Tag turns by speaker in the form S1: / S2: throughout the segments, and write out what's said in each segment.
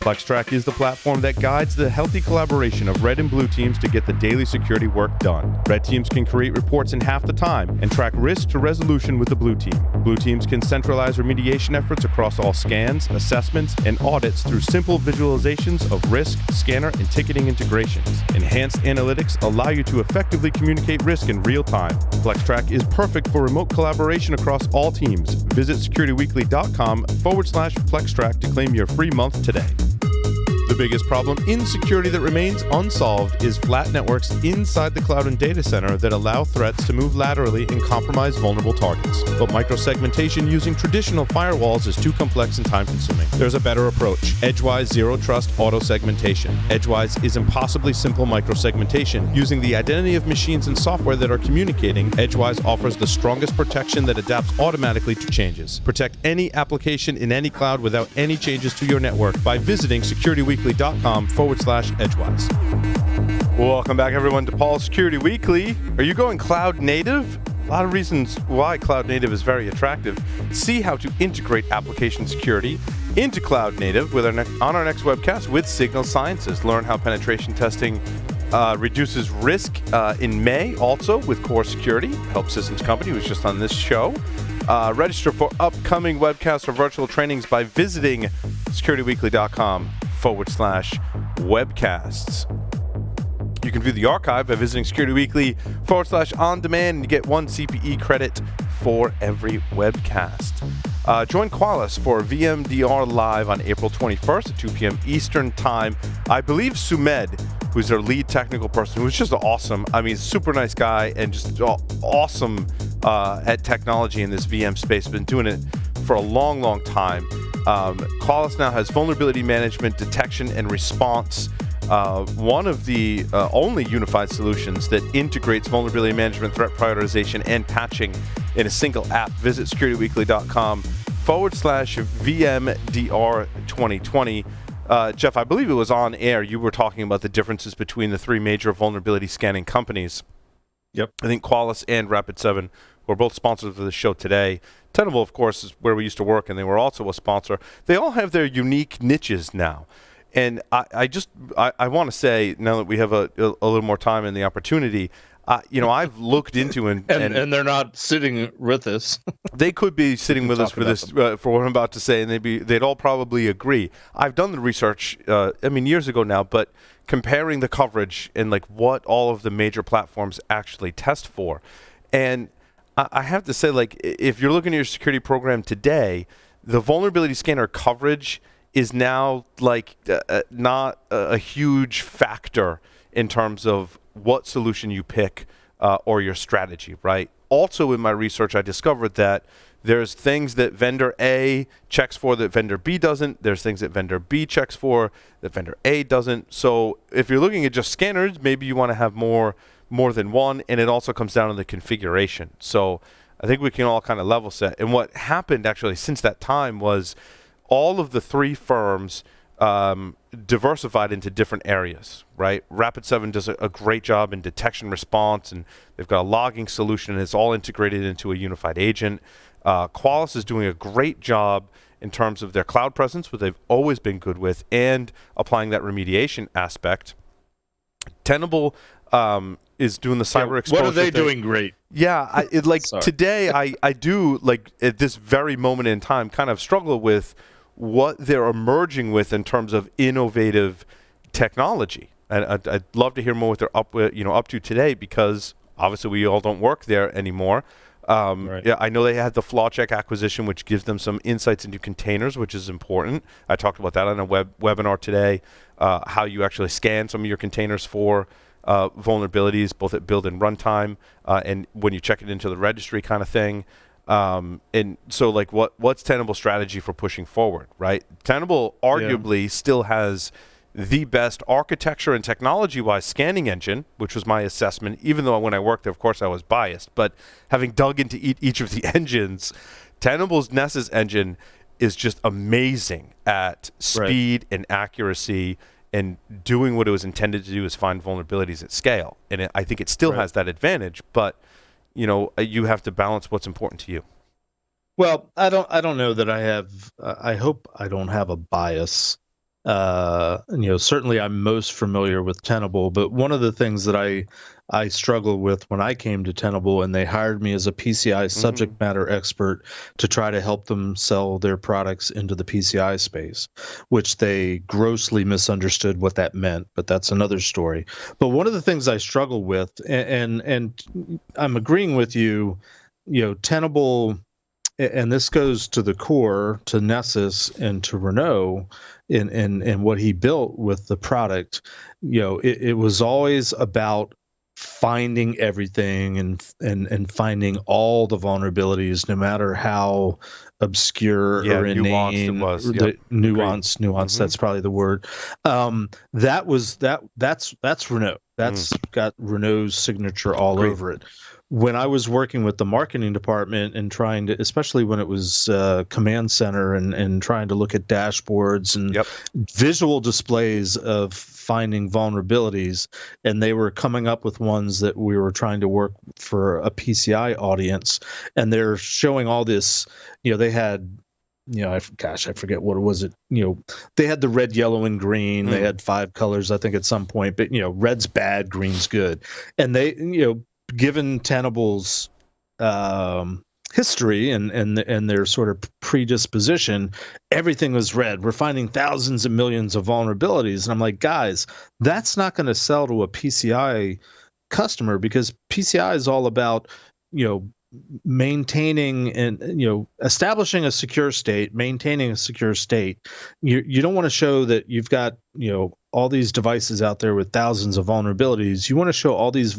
S1: PlexTrack is the platform that guides the healthy collaboration of red and blue teams to get the daily security work done. Red teams can create reports in half the time and track risk to resolution with the blue team. Blue teams can centralize remediation efforts across all scans, assessments, and audits through simple visualizations of risk, scanner, and ticketing integrations. Enhanced analytics allow you to effectively communicate risk in real time. PlexTrack is perfect for remote collaboration across all teams. Visit securityweekly.com/PlexTrack to claim your free month today. The biggest problem in security that remains unsolved is flat networks inside the cloud and data center that allow threats to move laterally and compromise vulnerable targets. But microsegmentation using traditional firewalls is too complex and time-consuming. There's a better approach: Edgewise Zero Trust Auto Segmentation. Edgewise is impossibly simple microsegmentation. Using the identity of machines and software that are communicating, Edgewise offers the strongest protection that adapts automatically to changes. Protect any application in any cloud without any changes to your network by visiting securityweekly.com/Edgewise. Welcome back, everyone, to Paul's Security Weekly. Are you going cloud native? A lot of reasons why cloud native is very attractive. See how to integrate application security into cloud native with on our next webcast with Signal Sciences. Learn how penetration testing reduces risk in May, also with Core Security, Help Systems Company, who's just on this show. Register for upcoming webcasts or virtual trainings by visiting securityweekly.com/webcasts. You can view the archive by visiting securityweekly.com/on-demand and you get 1 CPE credit for every webcast. Join Qualys for VMDR Live on April 21st at 2 p.m. Eastern Time. I believe Sumed, who's their lead technical person, who's just awesome. I mean, super nice guy and just awesome at technology in this VM space. Been doing it for a long, long time. Qualys now has vulnerability management, detection, and response. One of the only unified solutions that integrates vulnerability management, threat prioritization, and patching in a single app. Visit securityweekly.com/VMDR 2020. Jeff, I believe it was on air. You were talking about the differences between the three major vulnerability scanning companies.
S2: Yep.
S1: I think Qualys and Rapid7 were both sponsors of the show today. Tenable, of course, is where we used to work, and they were also a sponsor. They all have their unique niches now. And I want to say, now that we have a little more time and the opportunity, I've looked into and
S2: they're not sitting with us.
S1: They could be sitting with us for this, for what I'm about to say, and they'd all probably agree. I've done the research, years ago now, but comparing the coverage and like what all of the major platforms actually test for, and I have to say, like, if you're looking at your security program today, the vulnerability scanner coverage is now like not a huge factor in terms of what solution you pick or your strategy, right? Also in my research, I discovered that there's things that vendor A checks for that vendor B doesn't. There's things that vendor B checks for that vendor A doesn't. So if you're looking at just scanners, maybe you want to have more than one, and it also comes down to the configuration. So I think we can all kind of level set. And what happened actually since that time was all of the three firms diversified into different areas, right? Rapid7 does a great job in detection response, and they've got a logging solution, and it's all integrated into a unified agent. Qualys is doing a great job in terms of their cloud presence, which they've always been good with, and applying that remediation aspect. Tenable is doing the cyber exposure.
S2: What are they
S1: thing.
S2: doing great?
S1: Yeah, today I do, like, at this very moment in time, kind of struggle with what they're emerging with in terms of innovative technology. And I'd love to hear more what they're up to today, because obviously we all don't work there anymore.
S2: Right.
S1: Yeah, I know they had the flaw check acquisition, which gives them some insights into containers, which is important. I talked about that on a webinar today, how you actually scan some of your containers for vulnerabilities, both at build and runtime, and when you check it into the registry kind of thing. And so, like, what's Tenable's strategy for pushing forward, right? Tenable arguably still has the best architecture and technology-wise scanning engine, which was my assessment, even though when I worked there, of course, I was biased. But having dug into each of the engines, Tenable's Nessus engine is just amazing at speed and accuracy and doing what it was intended to do, is find vulnerabilities at scale. And I think it still has that advantage, but you have to balance what's important to you.
S2: Well, I don't know that I have. I hope I don't have a bias Certainly I'm most familiar with Tenable, but one of the things that I struggled with when I came to Tenable and they hired me as a PCI subject matter expert to try to help them sell their products into the PCI space, which they grossly misunderstood what that meant, but that's another story. But one of the things I struggle with, and I'm agreeing with you, Tenable, and this goes to the core, to Nessus and to Renault, in what he built with the product. It was always about finding everything and finding all the vulnerabilities, no matter how obscure or
S1: nuanced it
S2: inane.
S1: was.
S2: The nuance. That's probably the word. That's Renault. That's got Renault's signature all over it. When I was working with the marketing department and trying to, especially when it was command center and trying to look at dashboards and visual displays of finding vulnerabilities, and they were coming up with ones that we were trying to work for a PCI audience, and they're showing all this, they had, I forget what it was. They had the red, yellow, and green. They had 5 colors, I think, at some point, but red's bad, green's good. And they, given Tenable's history and their sort of predisposition, everything was red. We're finding thousands of millions of vulnerabilities. And I'm like, guys, that's not going to sell to a PCI customer, because PCI is all about, maintaining and establishing a secure state, maintaining a secure state. You don't want to show that you've got all these devices out there with thousands of vulnerabilities. You want to show all these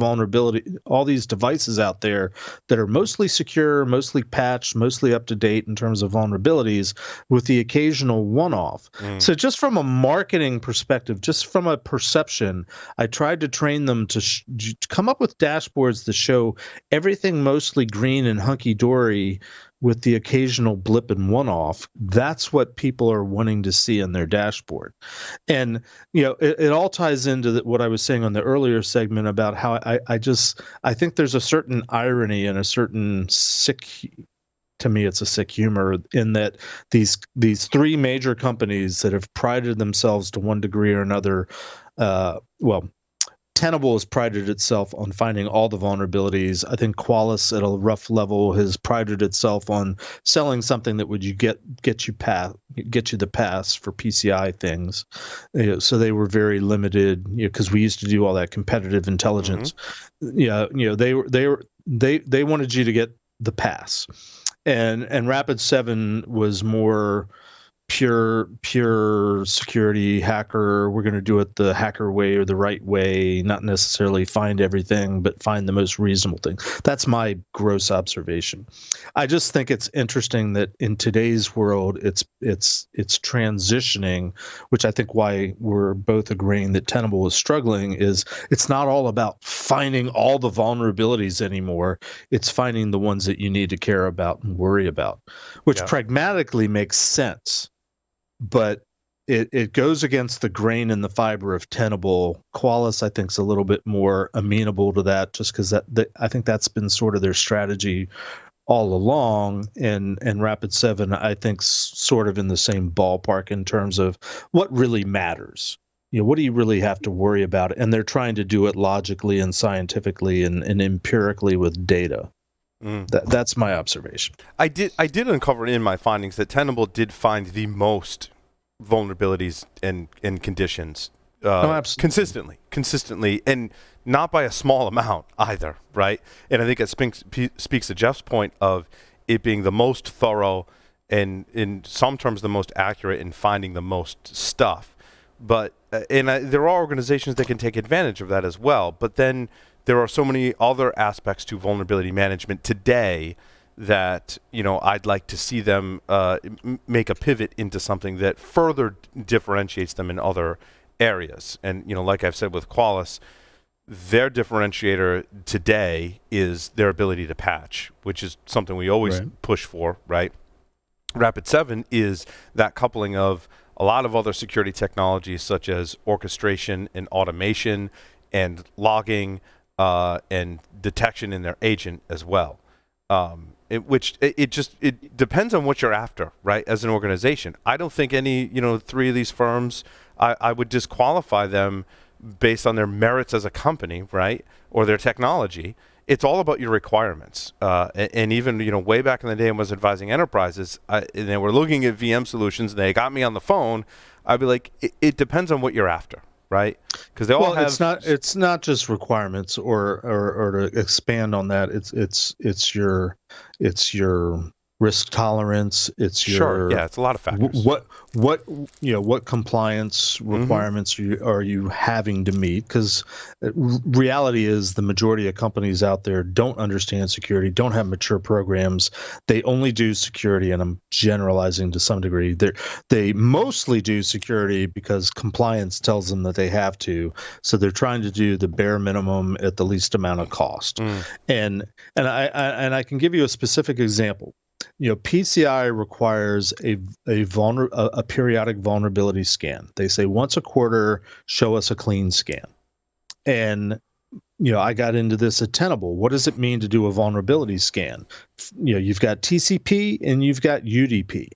S2: devices out there that are mostly secure, mostly patched, mostly up to date in terms of vulnerabilities, with the occasional one-off. So just from a marketing perspective, just from a perception, I tried to train them to come up with dashboards that show everything mostly green and hunky-dory, with the occasional blip and one-off. That's what people are wanting to see in their dashboard. And, it all ties into what I was saying on the earlier segment about how I think there's a certain irony and a certain to me, it's a sick humor in that these 3 major companies that have prided themselves to one degree or another, Tenable has prided itself on finding all the vulnerabilities. I think Qualys, at a rough level, has prided itself on selling something that would get you the pass for PCI things. So they were very limited, because we used to do all that competitive intelligence. They wanted you to get the pass, and Rapid7 was more pure security hacker. We're going to do it the hacker way or the right way, not necessarily find everything, but find the most reasonable thing. That's my gross observation. I just think it's interesting that in today's world, it's transitioning, which I think why we're both agreeing that Tenable is struggling is it's not all about finding all the vulnerabilities anymore. It's finding the ones that you need to care about and worry about, which pragmatically makes sense. But it goes against the grain and the fiber of Tenable. Qualys, I think, is a little bit more amenable to that, just because I think that's been sort of their strategy all along. And Rapid7, I think, sort of in the same ballpark in terms of what really matters. What do you really have to worry about? And they're trying to do it logically and scientifically and empirically with data. That's my observation.
S1: I did uncover in my findings that Tenable did find the most vulnerabilities and conditions consistently, and not by a small amount either, right? And I think it speaks to Jeff's point of it being the most thorough and, in some terms, the most accurate in finding the most stuff. But there are organizations that can take advantage of that as well. But then there are so many other aspects to vulnerability management today that I'd like to see them make a pivot into something that further differentiates them in other areas. And like I've said with Qualys, their differentiator today is their ability to patch, which is something we always push for, right? Rapid7 is that coupling of a lot of other security technologies such as orchestration and automation and logging and detection in their agent as well. It depends on what you're after, right? As an organization, I don't think any three of these firms, I would disqualify them based on their merits as a company, right, or their technology. It's all about your requirements. And even way back in the day, when I was advising enterprises, and they were looking at VM solutions, and they got me on the phone. I'd be like, it depends on what you're after. Right, because they all have.
S2: It's not just requirements, or to expand on that. It's your risk tolerance. It's
S1: it's a lot of factors.
S2: What compliance requirements are you having to meet? Because reality is the majority of companies out there don't understand security, don't have mature programs. They only do security, and I'm generalizing to some degree. They mostly do security because compliance tells them that they have to. So they're trying to do the bare minimum at the least amount of cost. And I can give you a specific example. PCI requires a periodic vulnerability scan. They say once a quarter, show us a clean scan. And I got into this at Tenable. What does it mean to do a vulnerability scan? You've got TCP and you've got UDP.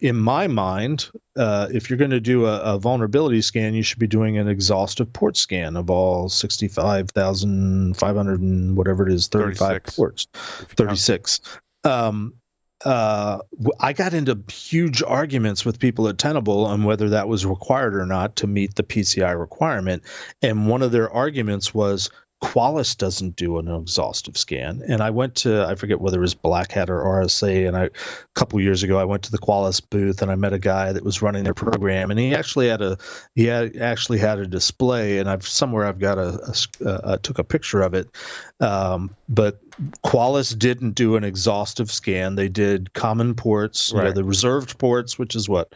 S2: In my mind, if you're going to do a vulnerability scan, you should be doing an exhaustive port scan of all 65,500 and whatever it is, 35 ports, 36. I got into huge arguments with people at Tenable on whether that was required or not to meet the PCI requirement. And one of their arguments was Qualys doesn't do an exhaustive scan. And I went to, I forget whether it was Black Hat or RSA, and a couple years ago I went to the Qualys booth and I met a guy that was running their program, and he actually had a display, and I've got took a picture of it. But Qualys didn't do an exhaustive scan. They did common ports, the reserved ports, which is what,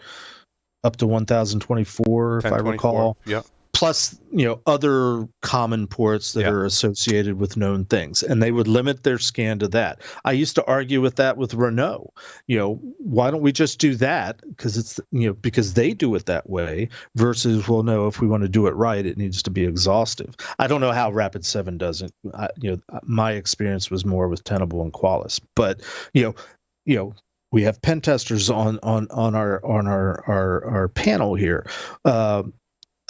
S2: up to 1024, if I recall.
S1: Yeah.
S2: Plus, other common ports that are associated with known things, and they would limit their scan to that. I used to argue with that with Renault. Why don't we just do that? Because because they do it that way. Versus, well, no, if we want to do it right, it needs to be exhaustive. I don't know how Rapid7 does it. My experience was more with Tenable and Qualys, but we have pen testers on our panel here.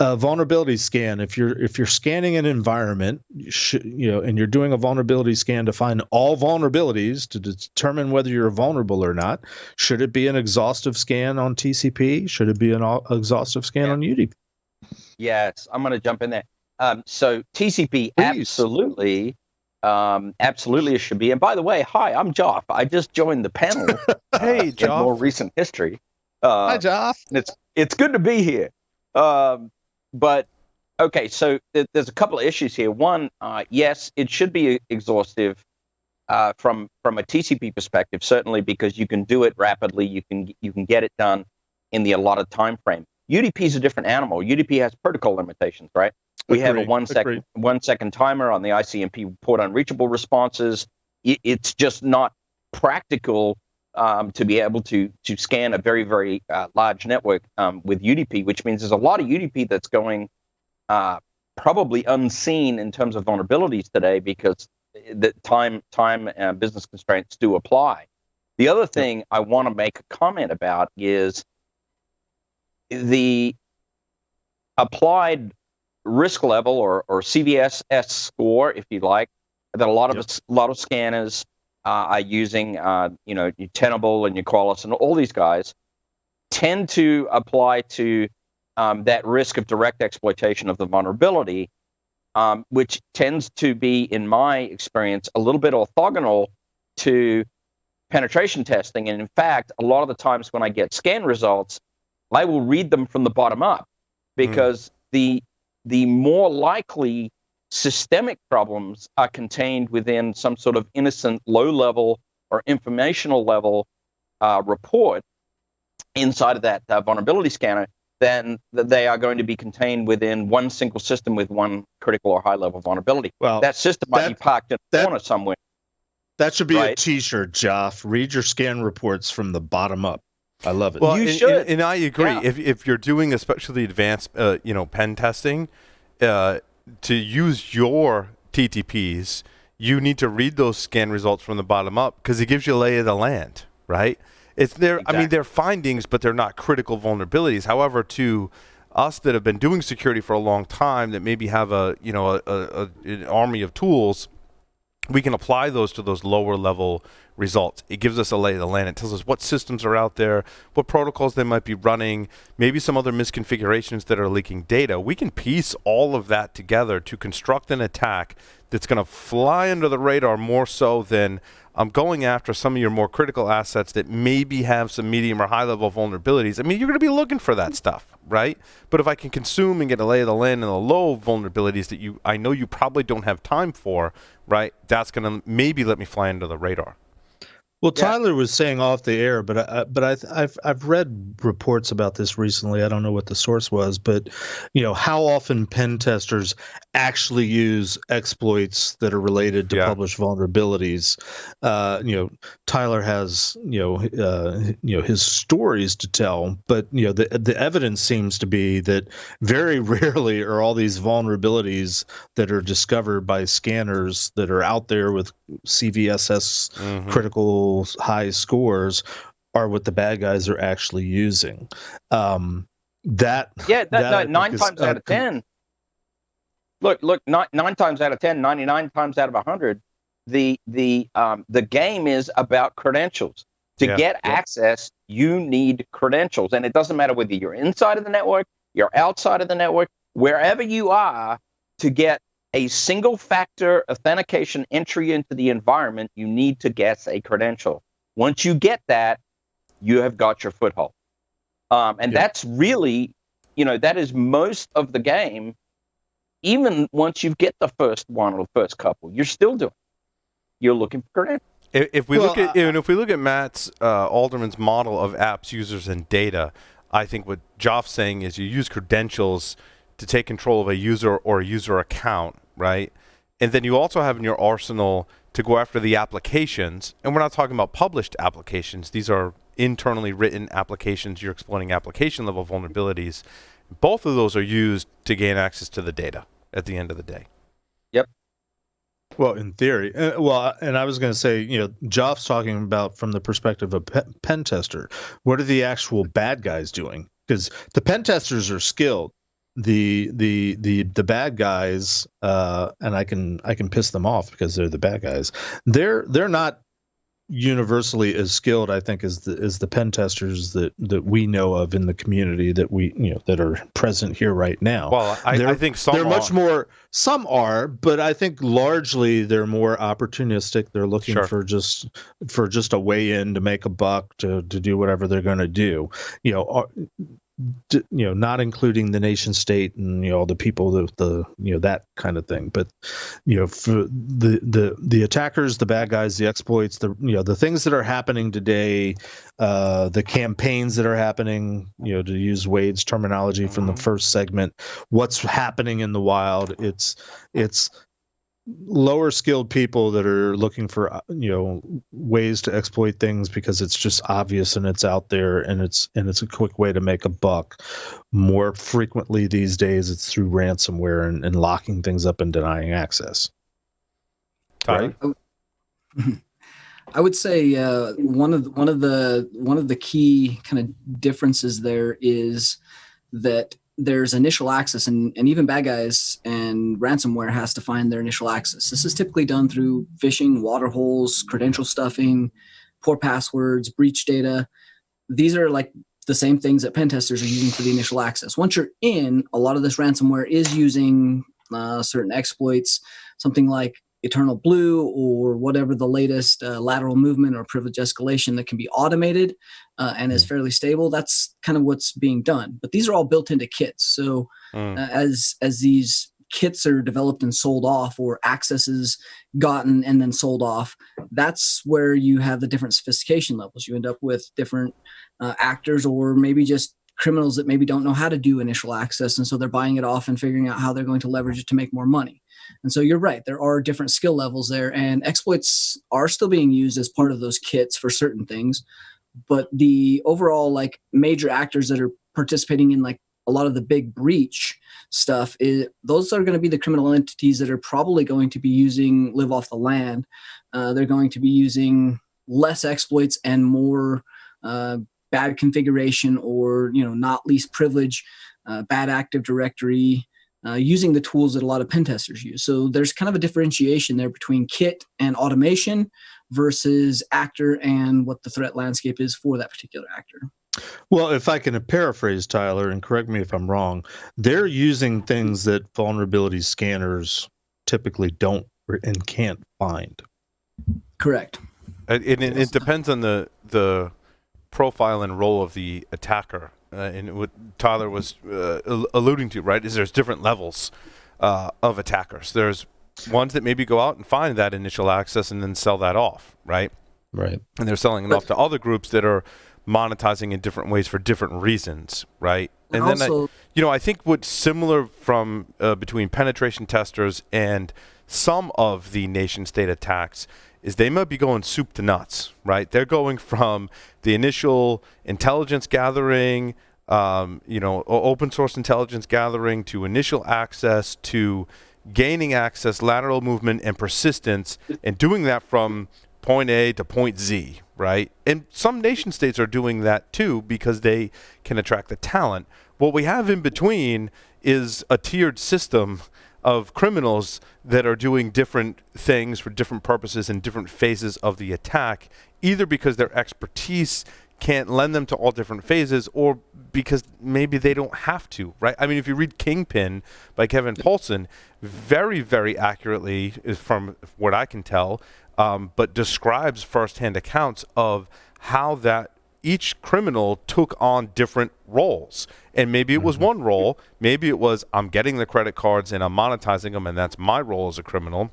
S2: A vulnerability scan. If you're scanning an environment, and you're doing a vulnerability scan to find all vulnerabilities to determine whether you're vulnerable or not, should it be an exhaustive scan on TCP? Should it be an exhaustive scan on UDP?
S3: Yes, I'm going to jump in there. So TCP, absolutely it should be. And by the way, hi, I'm Joff. I just joined the panel.
S1: Hey, Joff.
S3: In more recent history.
S2: Hi, Joff.
S3: It's good to be here. But okay, so there's a couple of issues here. One, yes, it should be exhaustive from a TCP perspective, certainly, because you can do it rapidly. You can get it done in the allotted time frame. UDP is a different animal. UDP has protocol limitations, right? We have a 1 second timer on the ICMP port unreachable responses. It's just not practical to be able to scan a very, very large network with UDP, which means there's a lot of UDP that's going probably unseen in terms of vulnerabilities today because the time and business constraints do apply. The other thing I want to make a comment about is the applied risk level or CVSS score, if you like, that a lot of scanners are using, Tenable and your Qualys and all these guys tend to apply to that risk of direct exploitation of the vulnerability, which tends to be, in my experience, a little bit orthogonal to penetration testing. And in fact, a lot of the times when I get scan results, I will read them from the bottom up because the more likely systemic problems are contained within some sort of innocent low-level or informational level report inside of that vulnerability scanner, then they are going to be contained within one single system with one critical or high-level vulnerability. Well, that system might be parked in a corner somewhere.
S2: That should be a T-shirt, Joff. Read your scan reports from the bottom up. I love it.
S1: Well, you should. And I agree. Yeah. If you're doing especially advanced, pen testing, to use your TTPs, you need to read those scan results from the bottom up because it gives you a lay of the land, right? It's there.
S3: Exactly.
S1: I mean, they're findings, but they're not critical vulnerabilities. However, to us that have been doing security for a long time, that maybe have an army of tools, we can apply those to those lower level results. It gives us a lay of the land. It tells us what systems are out there, what protocols they might be running, maybe some other misconfigurations that are leaking data. We can piece all of that together to construct an attack that's going to fly under the radar more so than going after some of your more critical assets that maybe have some medium or high level vulnerabilities. I mean, you're going to be looking for that stuff, right? But if I can consume and get a lay of the land and the low vulnerabilities that I know you probably don't have time for, right? That's going to maybe let me fly under the radar.
S2: Well, Tyler was saying off the air, but I've read reports about this recently. I don't know what the source was, but how often pen testers actually use exploits that are related to published vulnerabilities. Tyler has his stories to tell, but the evidence seems to be that very rarely are all these vulnerabilities that are discovered by scanners that are out there with CVSS critical high scores are what the bad guys are actually using.
S3: Nine times out of 10. Look, 9 times out of 10, 99 times out of 100, the game is about credentials. To get access, you need credentials, and it doesn't matter whether you're inside of the network, you're outside of the network, wherever you are. To get a single factor authentication entry into the environment, you need to get a credential. Once you get that, you have got your foothold. That's really, that is most of the game. Even once you get the first one or the first couple, you're looking for credentials.
S1: If we look at Matt's Alderman's model of apps, users, and data, I think what Joff's saying is you use credentials to take control of a user or a user account, right? And then you also have in your arsenal to go after the applications. And we're not talking about published applications. These are internally written applications. You're exploiting application level vulnerabilities. Both of those are used to gain access to the data at the end of the day.
S3: Yep.
S2: Well, in theory. And I was going to say, Joff's talking about from the perspective of pen tester. What are the actual bad guys doing? Because the pen testers are skilled. The bad guys, and I can piss them off because they're the bad guys. They're not universally as skilled, I think, as the pen testers that we know of in the community that that are present here right now.
S1: Well, I think some are.
S2: Much more. Some are, but I think largely they're more opportunistic. They're looking for just a way in to make a buck, to do whatever they're going to do. Not including the nation state and the people, that kind of thing, but for the attackers, the bad guys, the exploits, the things that are happening today, the campaigns that are happening, to use Wade's terminology from the first segment, what's happening in the wild, it's lower skilled people that are looking for ways to exploit things because it's just obvious and it's out there and it's a quick way to make a buck. More frequently these days it's through ransomware and locking things up and denying access.
S1: Right?
S4: I would say one of the key kind of differences there is that there's initial access, and even bad guys and ransomware has to find their initial access. This is typically done through phishing, water holes, credential stuffing, poor passwords, breach data. These are like the same things that pen testers are using for the initial access. Once you're in, a lot of this ransomware is using certain exploits, something like Eternal Blue or whatever the latest lateral movement or privilege escalation that can be automated and is fairly stable. That's kind of what's being done. But these are all built into kits. So as these kits are developed and sold off, or access is gotten and then sold off, that's where you have the different sophistication levels. You end up with different actors, or maybe just criminals that maybe don't know how to do initial access, and so they're buying it off and figuring out how they're going to leverage it to make more money. And so you're right, there are different skill levels there, and exploits are still being used as part of those kits for certain things. But the overall, like, major actors that are participating in like a lot of the big breach stuff, those are going to be the criminal entities that are probably going to be using live off the land. They're going to be using less exploits and more bad configuration, or not least privilege, bad Active Directory, using the tools that a lot of pen testers use. So there's kind of a differentiation there between kit and automation versus actor and what the threat landscape is for that particular actor.
S2: Well, if I can paraphrase Tyler, and correct me if I'm wrong, they're using things that vulnerability scanners typically don't and can't find.
S4: Correct.
S1: It depends on the profile and role of the attacker. And what Tyler was alluding to, right, is there's different levels of attackers. There's ones that maybe go out and find that initial access and then sell that off, right?
S2: Right.
S1: And they're selling it off to other groups that are monetizing in different ways for different reasons, right? And then
S4: also,
S1: I think what's similar from between penetration testers and some of the nation-state attacks is they might be going soup to nuts, right? They're going from the initial intelligence gathering, open source intelligence gathering, to initial access, to gaining access, lateral movement, and persistence, and doing that from point A to point Z, right? And some nation states are doing that too because they can attract the talent. What we have in between is a tiered system of criminals that are doing different things for different purposes in different phases of the attack, either because their expertise can't lend them to all different phases, or because maybe they don't have to, right? I mean, if you read Kingpin by Kevin Poulsen, very, very accurately, from what I can tell, but describes firsthand accounts of how that each criminal took on different roles. And maybe it was one role, maybe it was I'm getting the credit cards and I'm monetizing them, and that's my role as a criminal.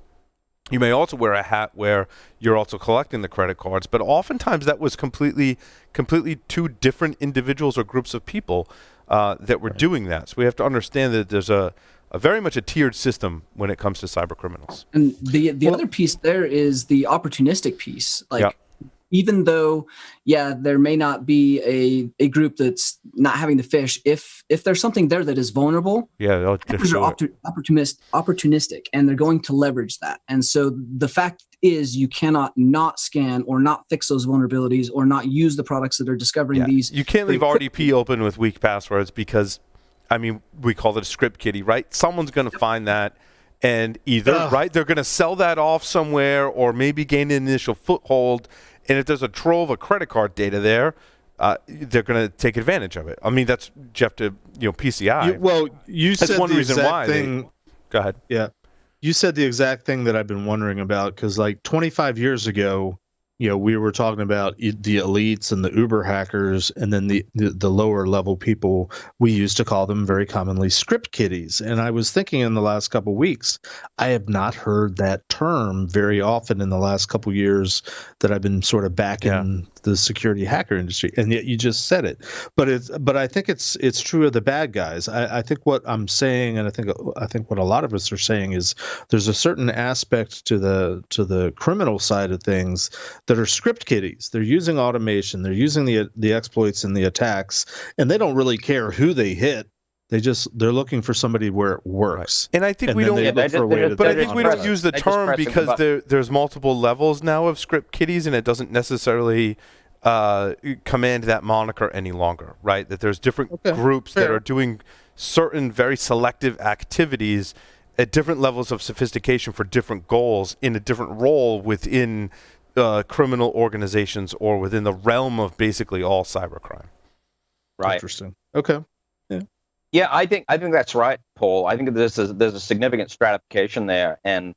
S1: You may also wear a hat where you're also collecting the credit cards, but oftentimes that was completely two different individuals or groups of people that were doing that. So we have to understand that there's a very much a tiered system when it comes to cyber criminals.
S4: And the other piece there is the opportunistic piece. Even though, there may not be a group that's not having the fish, if there's something there that is vulnerable, hackers are opportunistic, and they're going to leverage that. And so the fact is, you cannot not scan or not fix those vulnerabilities or not use the products that are discovering these.
S1: You can't leave RDP open with weak passwords because, I mean, we call it a script kiddie, right? Someone's going to find that. And either, right, they're going to sell that off somewhere or maybe gain an initial foothold. And if there's a trove of credit card data there, they're going to take advantage of it. I mean, that's Jeff to PCI.
S2: You said
S1: one
S2: the
S1: reason
S2: exact
S1: why.
S2: Thing.
S1: Go ahead.
S2: Yeah, you said the exact thing that I've been wondering about, because like 25 years ago, we were talking about the elites and the Uber hackers, and then the lower level people. We used to call them very commonly script kiddies. And I was thinking in the last couple of weeks, I have not heard that term very often in the last couple of years that I've been sort of back in the security hacker industry. And yet you just said it. But I think it's true of the bad guys. I think what I'm saying, and I think what a lot of us are saying, is there's a certain aspect to the criminal side of things that are script kiddies. They're using automation, they're using the exploits and the attacks, and they don't really care who they hit. They're looking for somebody where it works.
S1: Right. And I think we don't. But I think we don't use the term because there's multiple levels now of script kiddies, and it doesn't necessarily command that moniker any longer, right? That there's different groups that are doing certain very selective activities at different levels of sophistication for different goals in a different role within criminal organizations or within the realm of basically all cybercrime.
S3: Right.
S2: Interesting. Okay.
S3: Yeah, I think that's right, Paul. I think there's a significant stratification there, and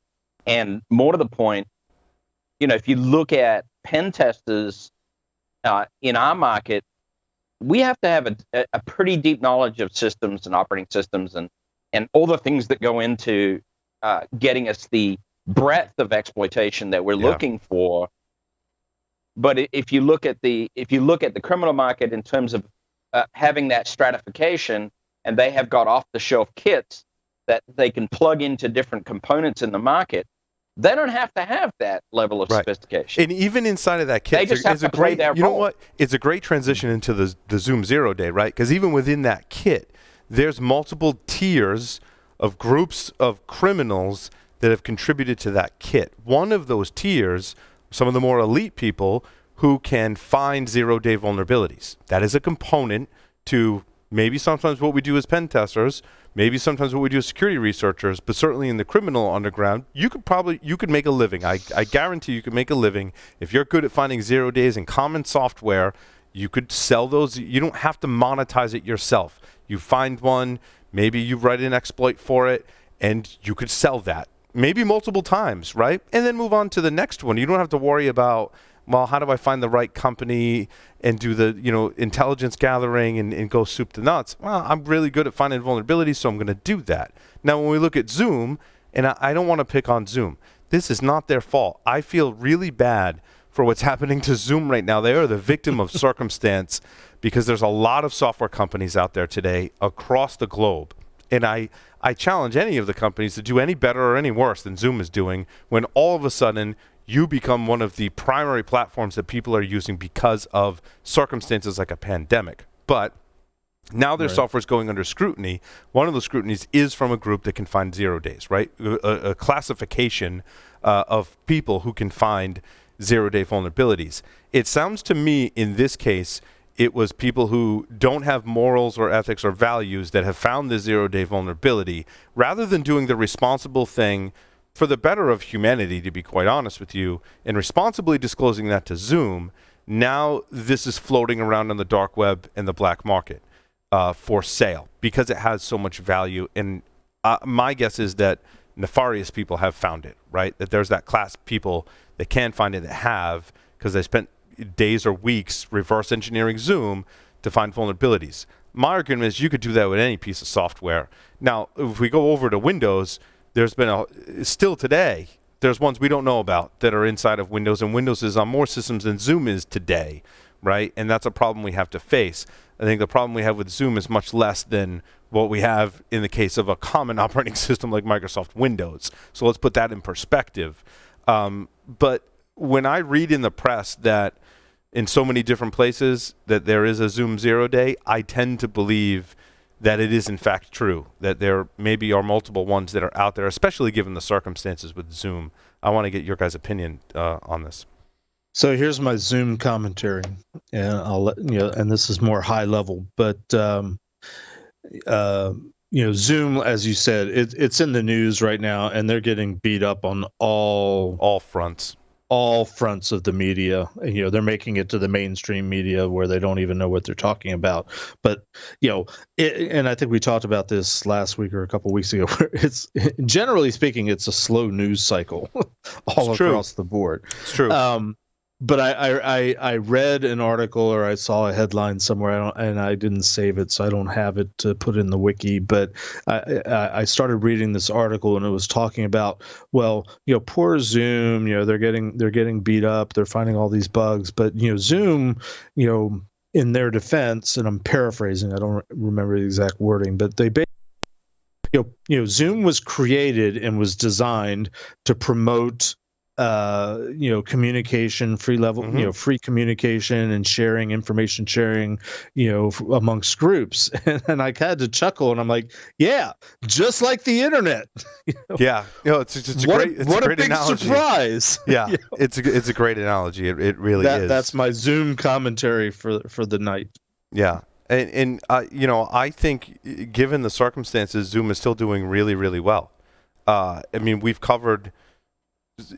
S3: more to the point, if you look at pen testers in our market, we have to have a pretty deep knowledge of systems and operating systems and all the things that go into getting us the breadth of exploitation that we're looking for. But if you look at the criminal market in terms of having that stratification, and they have got off-the-shelf kits that they can plug into different components in the market, they don't have to have that level of sophistication.
S1: And even inside of that kit,
S3: they just have to play their role.
S1: You know what? It's a great transition into the Zoom 0 day, right? Because even within that kit, there's multiple tiers of groups of criminals that have contributed to that kit. One of those tiers, some of the more elite people who can find zero-day vulnerabilities. That is a component to maybe sometimes what we do as pen testers, maybe sometimes what we do as security researchers, but certainly in the criminal underground, you could make a living. I guarantee you could make a living. If you're good at finding 0 days in common software, you could sell those. You don't have to monetize it yourself. You find one, maybe you write an exploit for it, and you could sell that. Maybe multiple times, right? And then move on to the next one. You don't have to worry about, well, how do I find the right company and do the, intelligence gathering and go soup to nuts? Well, I'm really good at finding vulnerabilities, so I'm going to do that. Now, when we look at Zoom, and I don't want to pick on Zoom, this is not their fault. I feel really bad for what's happening to Zoom right now. They are the victim of circumstance because there's a lot of software companies out there today across the globe. And I challenge any of the companies to do any better or any worse than Zoom is doing when all of a sudden you become one of the primary platforms that people are using because of circumstances like a pandemic. But now their software is going under scrutiny. One of the scrutinies is from a group that can find 0 days, right? A classification of people who can find 0-day vulnerabilities. It sounds to me in this case, it was people who don't have morals or ethics or values that have found the 0-day vulnerability, rather than doing the responsible thing for the better of humanity, to be quite honest with you, and responsibly disclosing that to Zoom. Now this is floating around on the dark web and the black market for sale because it has so much value. And my guess is that nefarious people have found it, right? That there's that class of people that can find it that have, because they spent days or weeks reverse engineering Zoom to find vulnerabilities. My argument is you could do that with any piece of software. Now, if we go over to Windows, there's been still today, there's ones we don't know about that are inside of Windows, and Windows is on more systems than Zoom is today, right? And that's a problem we have to face. I think the problem we have with Zoom is much less than what we have in the case of a common operating system like Microsoft Windows. So let's put that in perspective. But when I read in the press that in so many different places that there is a Zoom 0 day, I tend to believe that it is in fact true, that there maybe are multiple ones that are out there, especially given the circumstances with Zoom. I want to get your guys' opinion on this.
S2: So here's my Zoom commentary, and I'll let and this is more high level, but Zoom, as you said, it's in the news right now, and they're getting beat up on all fronts of the media. And, they're making it to the mainstream media where they don't even know what they're talking about. But, and I think we talked about this last week or a couple of weeks ago, where it's, generally speaking, it's a slow news cycle all across the board.
S1: It's true.
S2: But I read an article, or I saw a headline somewhere, and I didn't save it, so I don't have it to put in the wiki. But I started reading this article, and it was talking about, poor Zoom. They're getting beat up. They're finding all these bugs. But Zoom, in their defense, and I'm paraphrasing, I don't remember the exact wording, but they basically, Zoom was created and was designed to promote communication, free level, free communication and sharing, information sharing, amongst groups. And I had to chuckle, and I'm like, yeah, just like the internet.
S1: Yeah, it's a great
S2: big
S1: analogy.
S2: Surprise.
S1: Yeah, it's a great analogy. It really is.
S2: That's my Zoom commentary for the night.
S1: Yeah. And I think given the circumstances, Zoom is still doing really, really well. We've covered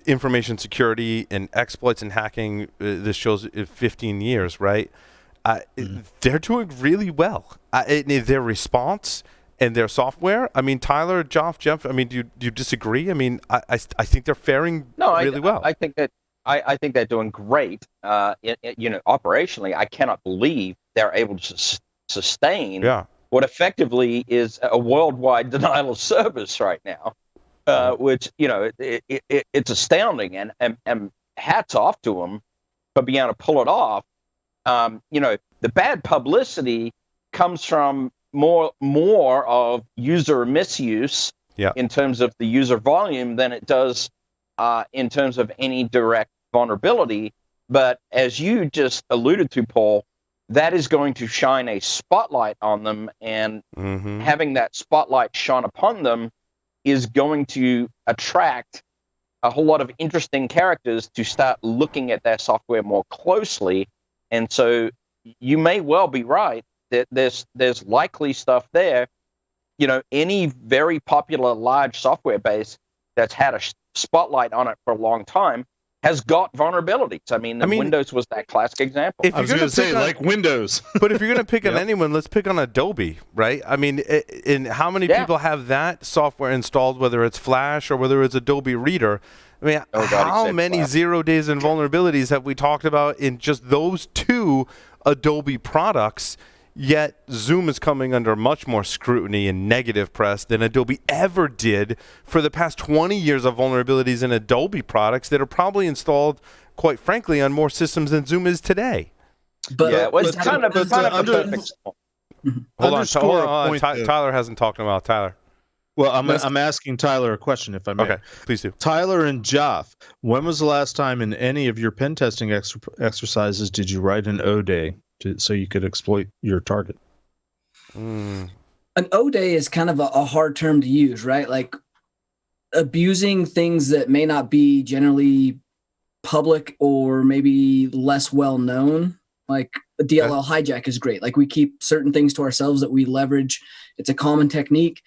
S1: information security and exploits and hacking. This shows 15 years, right? They're doing really well. Their response and their software. Tyler, Jeff. Do you disagree? I think they're faring really well.
S3: I think they're doing great. Operationally, I cannot believe they're able to sustain what effectively is a worldwide denial of service right now. Which it's astounding, and hats off to them for being able to pull it off. The bad publicity comes from more of user misuse in terms of the user volume than it does in terms of any direct vulnerability. But as you just alluded to, Paul, that is going to shine a spotlight on them, and having that spotlight shone upon them is going to attract a whole lot of interesting characters to start looking at their software more closely. And so you may well be right that there's likely stuff there. Any very popular large software base that's had a spotlight on it for a long time has got vulnerabilities. I mean, Windows was that classic example.
S2: I was going to say, like Windows.
S1: But if you're going to pick on anyone, let's pick on Adobe, right? I mean, how many people have that software installed, whether it's Flash or whether it's Adobe Reader? I mean, how many 0 days in vulnerabilities have we talked about in just those two Adobe products? Yet Zoom is coming under much more scrutiny and negative press than Adobe ever did for the past 20 years of vulnerabilities in Adobe products that are probably installed, quite frankly, on more systems than Zoom is today.
S3: But yeah, it's kind of a perfect.
S1: Hold on. Tyler hasn't talked about Tyler.
S2: Well, I'm asking Tyler a question, if I may.
S1: Okay, please do.
S2: Tyler and Joff, when was the last time in any of your pen testing exercises did you write an O day so you could exploit your target?
S4: An O day is kind of a hard term to use, right? Like abusing things that may not be generally public or maybe less well known. Like a DLL hijack is great. Like we keep certain things to ourselves that we leverage. It's a common technique.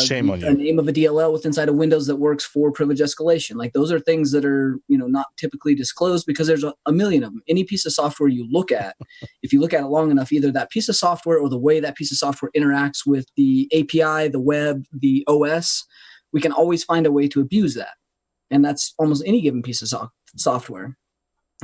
S2: Shame on you.
S4: A name of a DLL with inside of Windows that works for privilege escalation. Like those are things that are, not typically disclosed because there's a million of them. Any piece of software you look at, if you look at it long enough, either that piece of software or the way that piece of software interacts with the API, the web, the OS, we can always find a way to abuse that. And that's almost any given piece of software.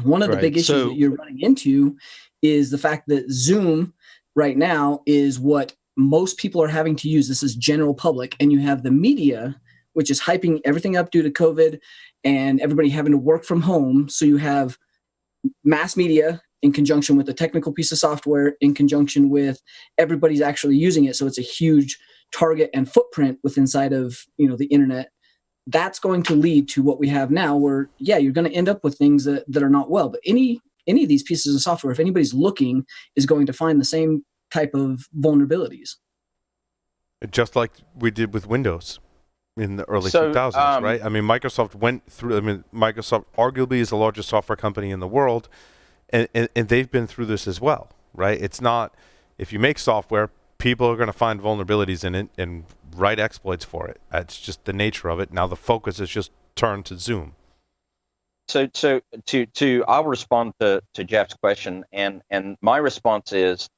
S4: One of the big issues that you're running into is the fact that Zoom right now is what most people are having to use. This is general public, and you have the media, which is hyping everything up due to COVID and everybody having to work from home. So you have mass media in conjunction with a technical piece of software in conjunction with everybody's actually using it. So it's a huge target and footprint with inside of, the internet. That's going to lead to what we have now where, you're going to end up with things that are not well. But any of these pieces of software, if anybody's looking, is going to find the same type of vulnerabilities.
S1: Just like we did with Windows in the early 2000s, right? I mean, Microsoft went through, Microsoft arguably is the largest software company in the world, and they've been through this as well, right? It's not, if you make software, people are going to find vulnerabilities in it and write exploits for it. That's just the nature of it. Now the focus is just turned to Zoom.
S3: So I'll respond to Jeff's question, and my response is,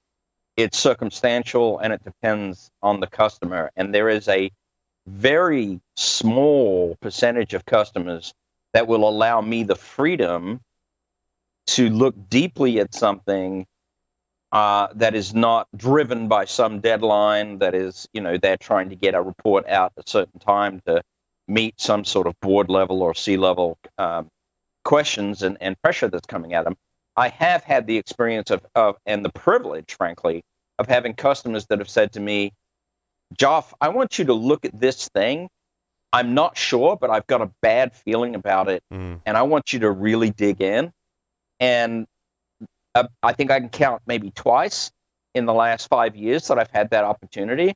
S3: it's circumstantial and it depends on the customer. And there is a very small percentage of customers that will allow me the freedom to look deeply at something that is not driven by some deadline, that is, they're trying to get a report out at a certain time to meet some sort of board level or C-level questions and pressure that's coming at them. I have had the experience of and the privilege, frankly, of having customers that have said to me, Joff, I want you to look at this thing. I'm not sure, but I've got a bad feeling about it, and I want you to really dig in. And I think I can count maybe twice in the last 5 years that I've had that opportunity,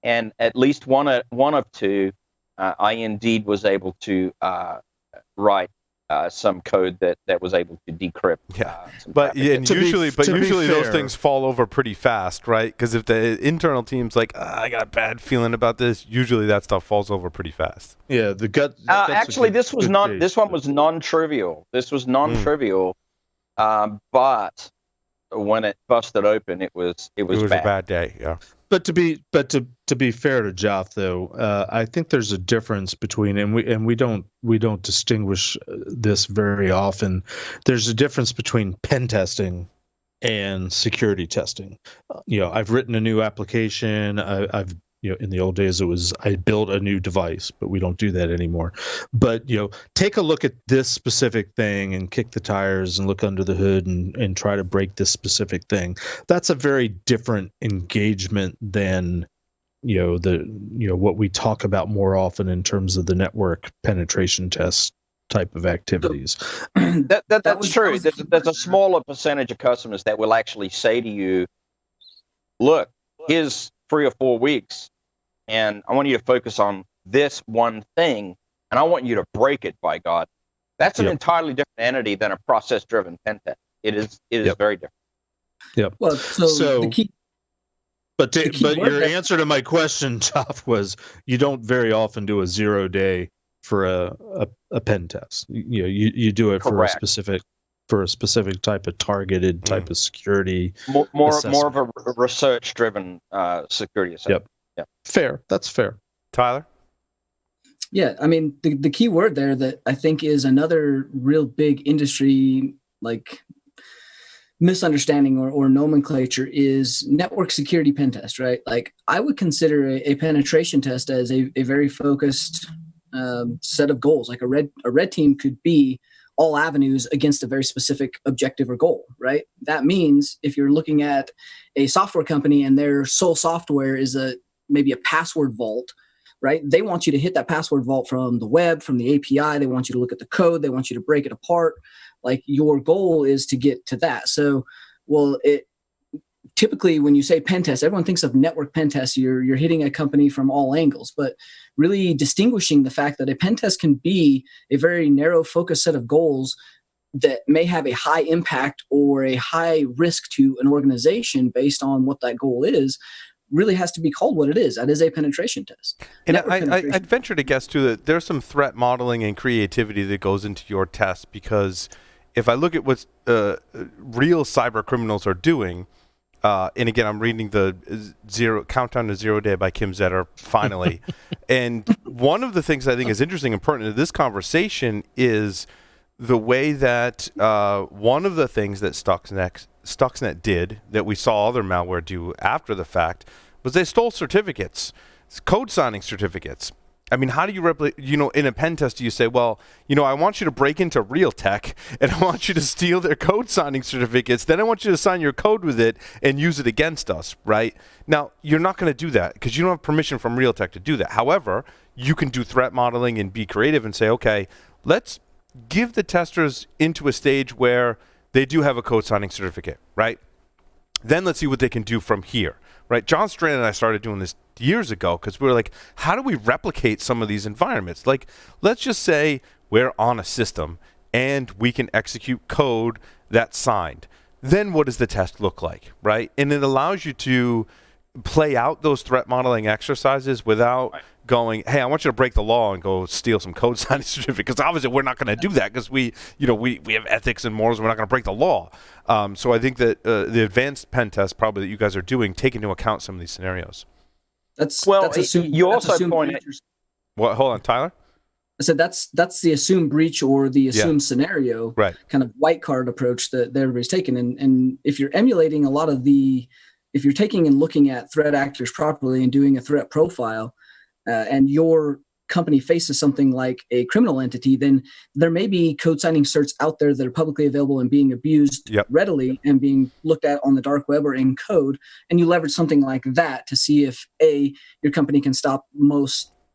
S3: and at least one of two, I indeed was able to write some code that was able to decrypt.
S1: Usually those things fall over pretty fast, right? Because if the internal team's like, I got a bad feeling about this, usually that stuff falls over pretty fast.
S2: Yeah, the gut.
S3: Actually, this one was non-trivial. This was non-trivial, but when it busted open, it was bad.
S1: A bad day. Yeah.
S2: But to be fair to Joff, though, I think there's a difference between, and we don't distinguish this very often. There's a difference between pen testing and security testing. I've written a new application. I've in the old days it was I built a new device, but we don't do that anymore. But take a look at this specific thing and kick the tires and look under the hood and try to break this specific thing. That's a very different engagement than what we talk about more often in terms of the network penetration test type of activities.
S3: That's true. There's a smaller percentage of customers that will actually say to you, look, here's 3 or 4 weeks, and I want you to focus on this one thing, and I want you to break it, by God. That's an entirely different entity than a process-driven pen test. It is very different.
S2: Yep.
S4: Well, so the key.
S2: But your answer to my question, Geoff, was you don't very often do a 0-day for a pen test. You do it
S3: Correct.
S2: for a specific type of targeted type of security.
S3: More of a research-driven security assessment.
S2: Yep. Fair. That's fair.
S1: Tyler?
S4: Yeah, I mean, the key word there that I think is another real big industry misunderstanding or nomenclature is network security pen test, right? Like, I would consider a penetration test as a very focused set of goals. Like a red team could be all avenues against a very specific objective or goal, right? That means if you're looking at a software company and their sole software is maybe a password vault, right? They want you to hit that password vault from the web, from the API. They want you to look at the code. They want you to break it apart. Like, your goal is to get to that. So, typically when you say pen test, everyone thinks of network pen test. You're hitting a company from all angles, but really distinguishing the fact that a pen test can be a very narrow focused set of goals that may have a high impact or a high risk to an organization based on what that goal is, really has to be called what it is. That is a penetration test.
S1: And I'd venture to guess, too, that there's some threat modeling and creativity that goes into your test, because if I look at what real cyber criminals are doing, and again, I'm reading the Countdown to 0 Day by Kim Zetter, finally. And one of the things I think is interesting and pertinent to this conversation is the way that one of the things that Stuxnet did that we saw other malware do after the fact was they stole certificates, code signing certificates. I mean, how do you replicate, in a pen test, you say, well, I want you to break into Realtek and I want you to steal their code signing certificates. Then I want you to sign your code with it and use it against us, right? Now, you're not going to do that because you don't have permission from Realtek to do that. However, you can do threat modeling and be creative and say, okay, let's give the testers into a stage where they do have a code signing certificate, right? Then let's see what they can do from here, right? John Strand and I started doing this years ago because we were like, how do we replicate some of these environments? Like, let's just say we're on a system and we can execute code that's signed. Then what does the test look like, right? And it allows you to play out those threat modeling exercises without going, hey, I want you to break the law and go steal some code signing certificate, because obviously we're not going to do that because we have ethics and morals. And we're not going to break the law. So I think that the advanced pen test probably that you guys are doing take into account some of these scenarios.
S3: You also pointed.
S1: What? Hold on, Tyler.
S4: I said that's the assumed breach or the assumed scenario,
S1: right?
S4: Kind of white card approach that everybody's taken. And if you're emulating a lot of if you're taking and looking at threat actors properly and doing a threat profile, and your company faces something like a criminal entity, then there may be code signing certs out there that are publicly available and being abused readily and being looked at on the dark web or in code. And you leverage something like that to see if your company can stop the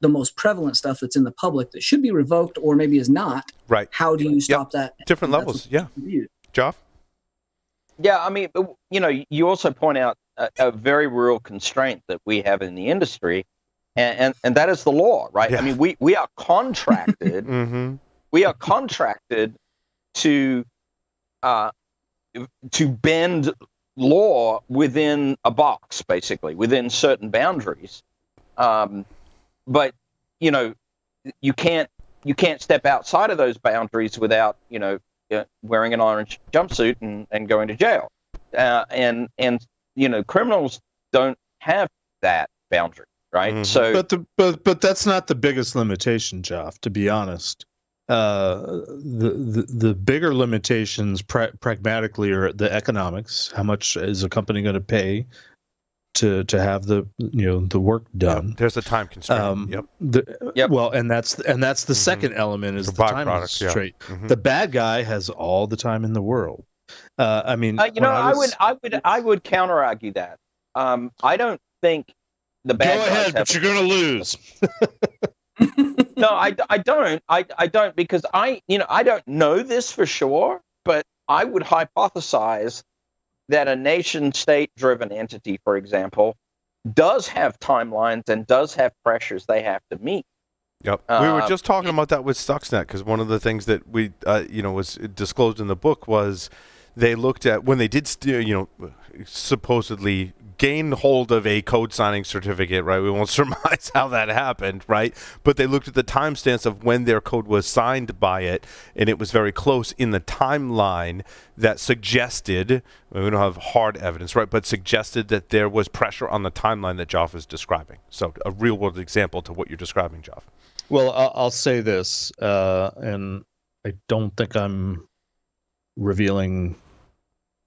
S4: most prevalent stuff that's in the public that should be revoked or maybe is not.
S1: Right.
S4: How do you stop that?
S1: Different levels. Yeah. Geoff?
S3: Yeah. I mean, you also point out a very real constraint that we have in the industry. And that is the law, right? Yeah. I mean, we are contracted. We are contracted to bend law within a box, basically within certain boundaries. But you can't step outside of those boundaries without wearing an orange jumpsuit and going to jail. And criminals don't have that boundary. Right. So,
S2: but that's not the biggest limitation, Geoff. To be honest, the bigger limitations pragmatically are the economics. How much is a company going to pay to have the work done?
S1: Yep. There's a time constraint.
S2: Well, and that's the second element is the time constraint. The bad guy has all the time in the world. I mean,
S3: I would counter argue that. I don't think. The bad
S2: Go ahead, but you're going to lose.
S3: No, I don't. I don't, because I don't know this for sure, but I would hypothesize that a nation-state driven entity, for example, does have timelines and does have pressures they have to meet.
S1: Yep. We were just talking about that with Stuxnet, because one of the things that we, was disclosed in the book was they looked at when they did, supposedly gain hold of a code signing certificate, right? We won't surmise how that happened, right? But they looked at the timestamps of when their code was signed by it, and it was very close in the timeline that suggested, we don't have hard evidence, right? But suggested that there was pressure on the timeline that Joff is describing. So a real world example to what you're describing, Joff.
S2: Well, I'll say this, and I don't think I'm revealing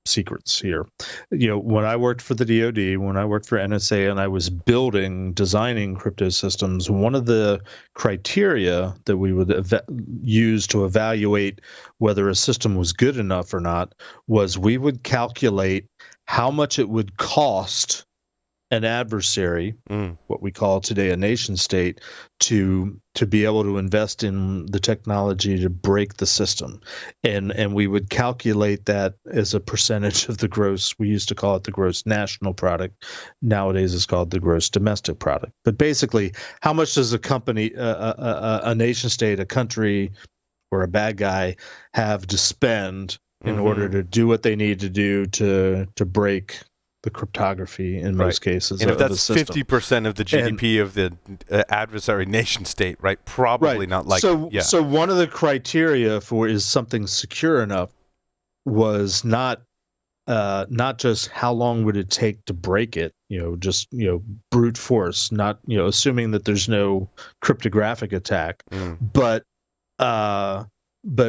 S2: secrets here. When I worked for the DoD, when I worked for NSA, and I was designing crypto systems, one of the criteria that we would use to evaluate whether a system was good enough or not was we would calculate how much it would cost an adversary, what we call today a nation state, to be able to invest in the technology to break the system, and we would calculate that as a percentage of the gross. We used to call it the gross national product. Nowadays, it's called the gross domestic product. But basically, how much does a company, a nation state, a country, or a bad guy have to spend in order to do what they need to do to break the cryptography in most cases?
S1: And if that's 50% of the GDP of the adversary nation state, right? Probably not like.
S2: So one of the criteria for is something secure enough was not just how long would it take to break it, just brute force, not assuming that there's no cryptographic attack, but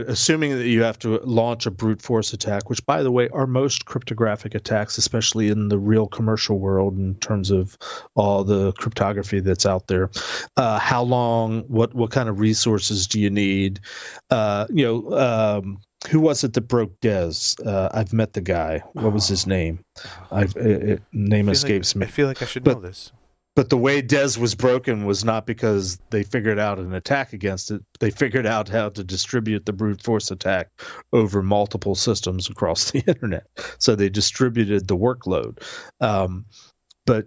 S2: assuming that you have to launch a brute force attack, which, by the way, are most cryptographic attacks, especially in the real commercial world in terms of all the cryptography that's out there. How long? What kind of resources do you need? Who was it that broke Des? I've met the guy. What was his name? Name escapes me.
S1: I feel like I should know this.
S2: But the way Des was broken was not because they figured out an attack against it. They figured out how to distribute the brute force attack over multiple systems across the internet. So they distributed the workload. But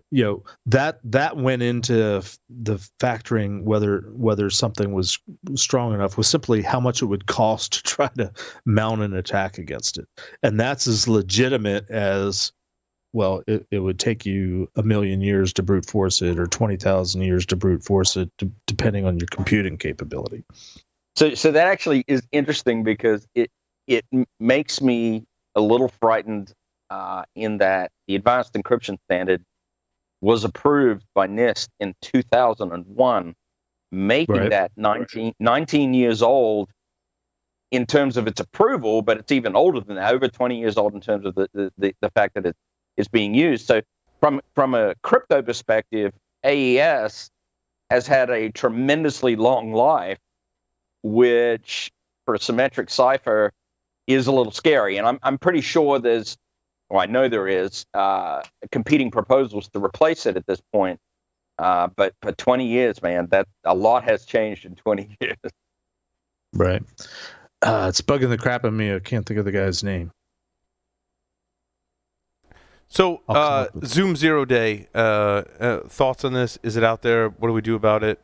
S2: that went into the factoring whether something was strong enough was simply how much it would cost to try to mount an attack against it. And that's as legitimate as, well, it would take you 1,000,000 years to brute force it, or 20,000 years to brute force it, depending on your computing capability.
S3: So that actually is interesting, because it makes me a little frightened in that the advanced encryption standard was approved by NIST in 2001, making that 19 years old in terms of its approval, but it's even older than that, over 20 years old in terms of the fact that it's being used. So from a crypto perspective, AES has had a tremendously long life, which for a symmetric cipher is a little scary. And I'm pretty sure I know there is competing proposals to replace it at this point. But 20 years, man, that a lot has changed in 20 years.
S2: Right. It's bugging the crap out of me. I can't think of the guy's name.
S1: So, Zoom 0 Day, thoughts on this? Is it out there? What do we do about it?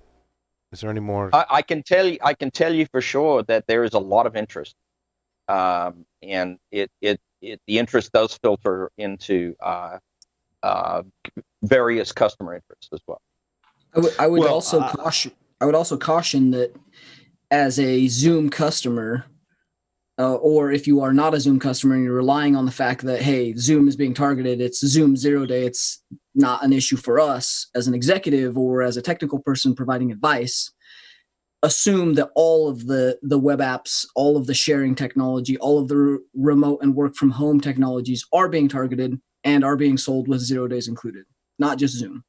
S1: Is there any more?
S3: I can tell you for sure that there is a lot of interest, and the interest does filter into various customer interests as well.
S4: I would also caution that as a Zoom customer, or if you are not a Zoom customer and you're relying on the fact that, hey, Zoom is being targeted, it's Zoom 0 Day, it's not an issue for us as an executive or as a technical person providing advice, assume that all of the web apps, all of the sharing technology, all of the remote and work from home technologies are being targeted and are being sold with 0 days included, not just Zoom.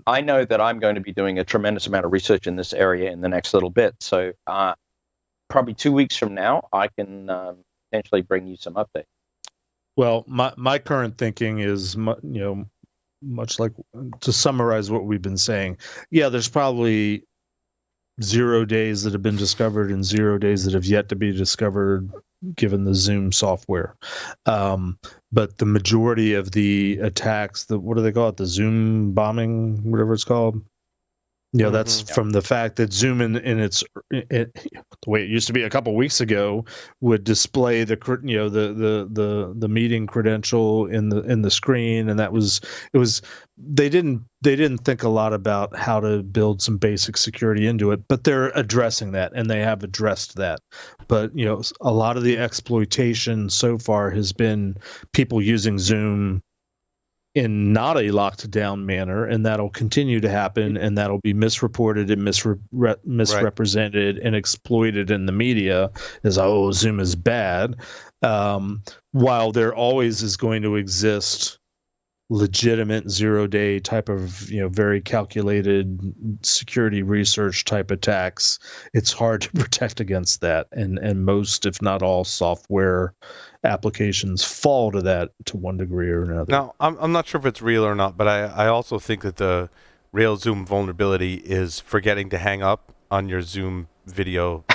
S3: I know that I'm going to be doing a tremendous amount of research in this area in the next little bit. So probably 2 weeks from now, I can potentially bring you some updates.
S2: Well, my current thinking is, much like, to summarize what we've been saying, yeah, there's probably 0 days that have been discovered and 0 days that have yet to be discovered, given the Zoom software. But the majority of the attacks, what do they call it? The Zoom bombing, whatever it's called. That's from the fact that Zoom in its the way it used to be a couple weeks ago would display the meeting credential in the screen, and they didn't think a lot about how to build some basic security into it, but they're addressing that, and they have addressed that. But a lot of the exploitation so far has been people using Zoom in not a locked down manner, and that'll continue to happen, and that'll be misreported and misrepresented and exploited in the media as, oh, Zoom is bad, while there always is going to exist legitimate 0-day type of very calculated security research type attacks. It's hard to protect against that, and most, if not all, software applications fall to that to one degree or another.
S1: Now, I'm not sure if it's real or not, but I also think that the real Zoom vulnerability is forgetting to hang up on your Zoom video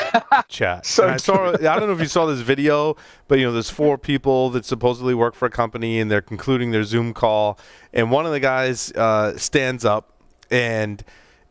S1: chat. I don't know if you saw this video, but there's 4 people that supposedly work for a company, and they're concluding their Zoom call, and one of the guys stands up, and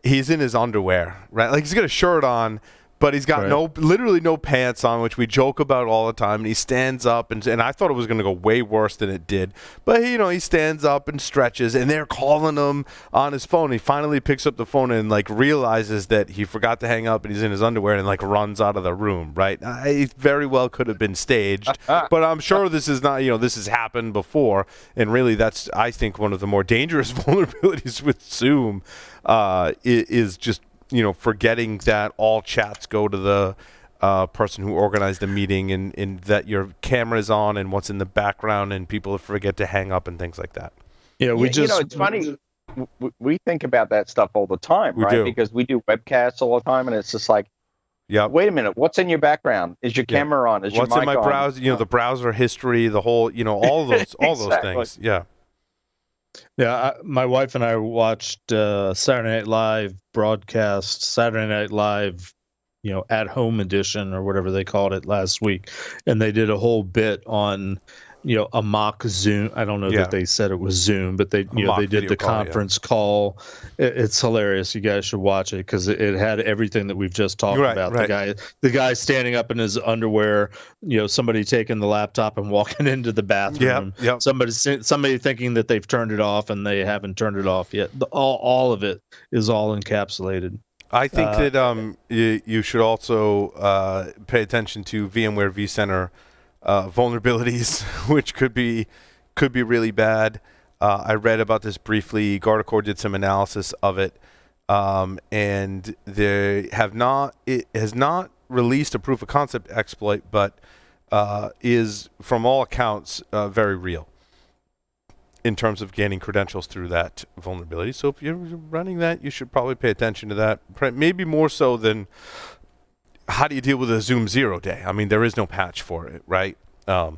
S1: he's in his underwear, right? Like, he's got a shirt on, but he's got literally no pants on, which we joke about all the time. And he stands up, and I thought it was going to go way worse than it did. But he stands up and stretches, and they're calling him on his phone. He finally picks up the phone and realizes that he forgot to hang up, and he's in his underwear, and runs out of the room. Right? It very well could have been staged, but I'm sure this is not. This has happened before, and really, that's, I think, one of the more dangerous vulnerabilities with Zoom is just forgetting that all chats go to the person who organized the meeting, and that your camera is on and what's in the background, and people forget to hang up and things like that.
S3: Yeah, it's funny. We think about that stuff all the time, right? Because we do webcasts all the time, and it's just like, wait a minute, what's in your background? Is your camera on? Is your mic on?
S1: What's in my browser? The browser history, the whole, all those those things. Yeah.
S2: Yeah, my wife and I watched Saturday Night Live broadcast, Saturday Night Live, at home edition or whatever they called it last week, and they did a whole bit on a mock Zoom. I don't know that they said it was Zoom, but they they did the conference call. It's hilarious. You guys should watch it because it had everything that we've just talked about. The guy standing up in his underwear, somebody taking the laptop and walking into the bathroom. Somebody thinking that they've turned it off and they haven't turned it off yet. All of it is all encapsulated.
S1: I think that you should also pay attention to VMware vCenter vulnerabilities, which could be really bad. I read about this briefly. Guardicore did some analysis of it, and it has not released a proof of concept exploit, but is, from all accounts, very real in terms of gaining credentials through that vulnerability. So if you're running that, you should probably pay attention to that, maybe more so than how do you deal with a Zoom 0-day? I mean, there is no patch for it, right? And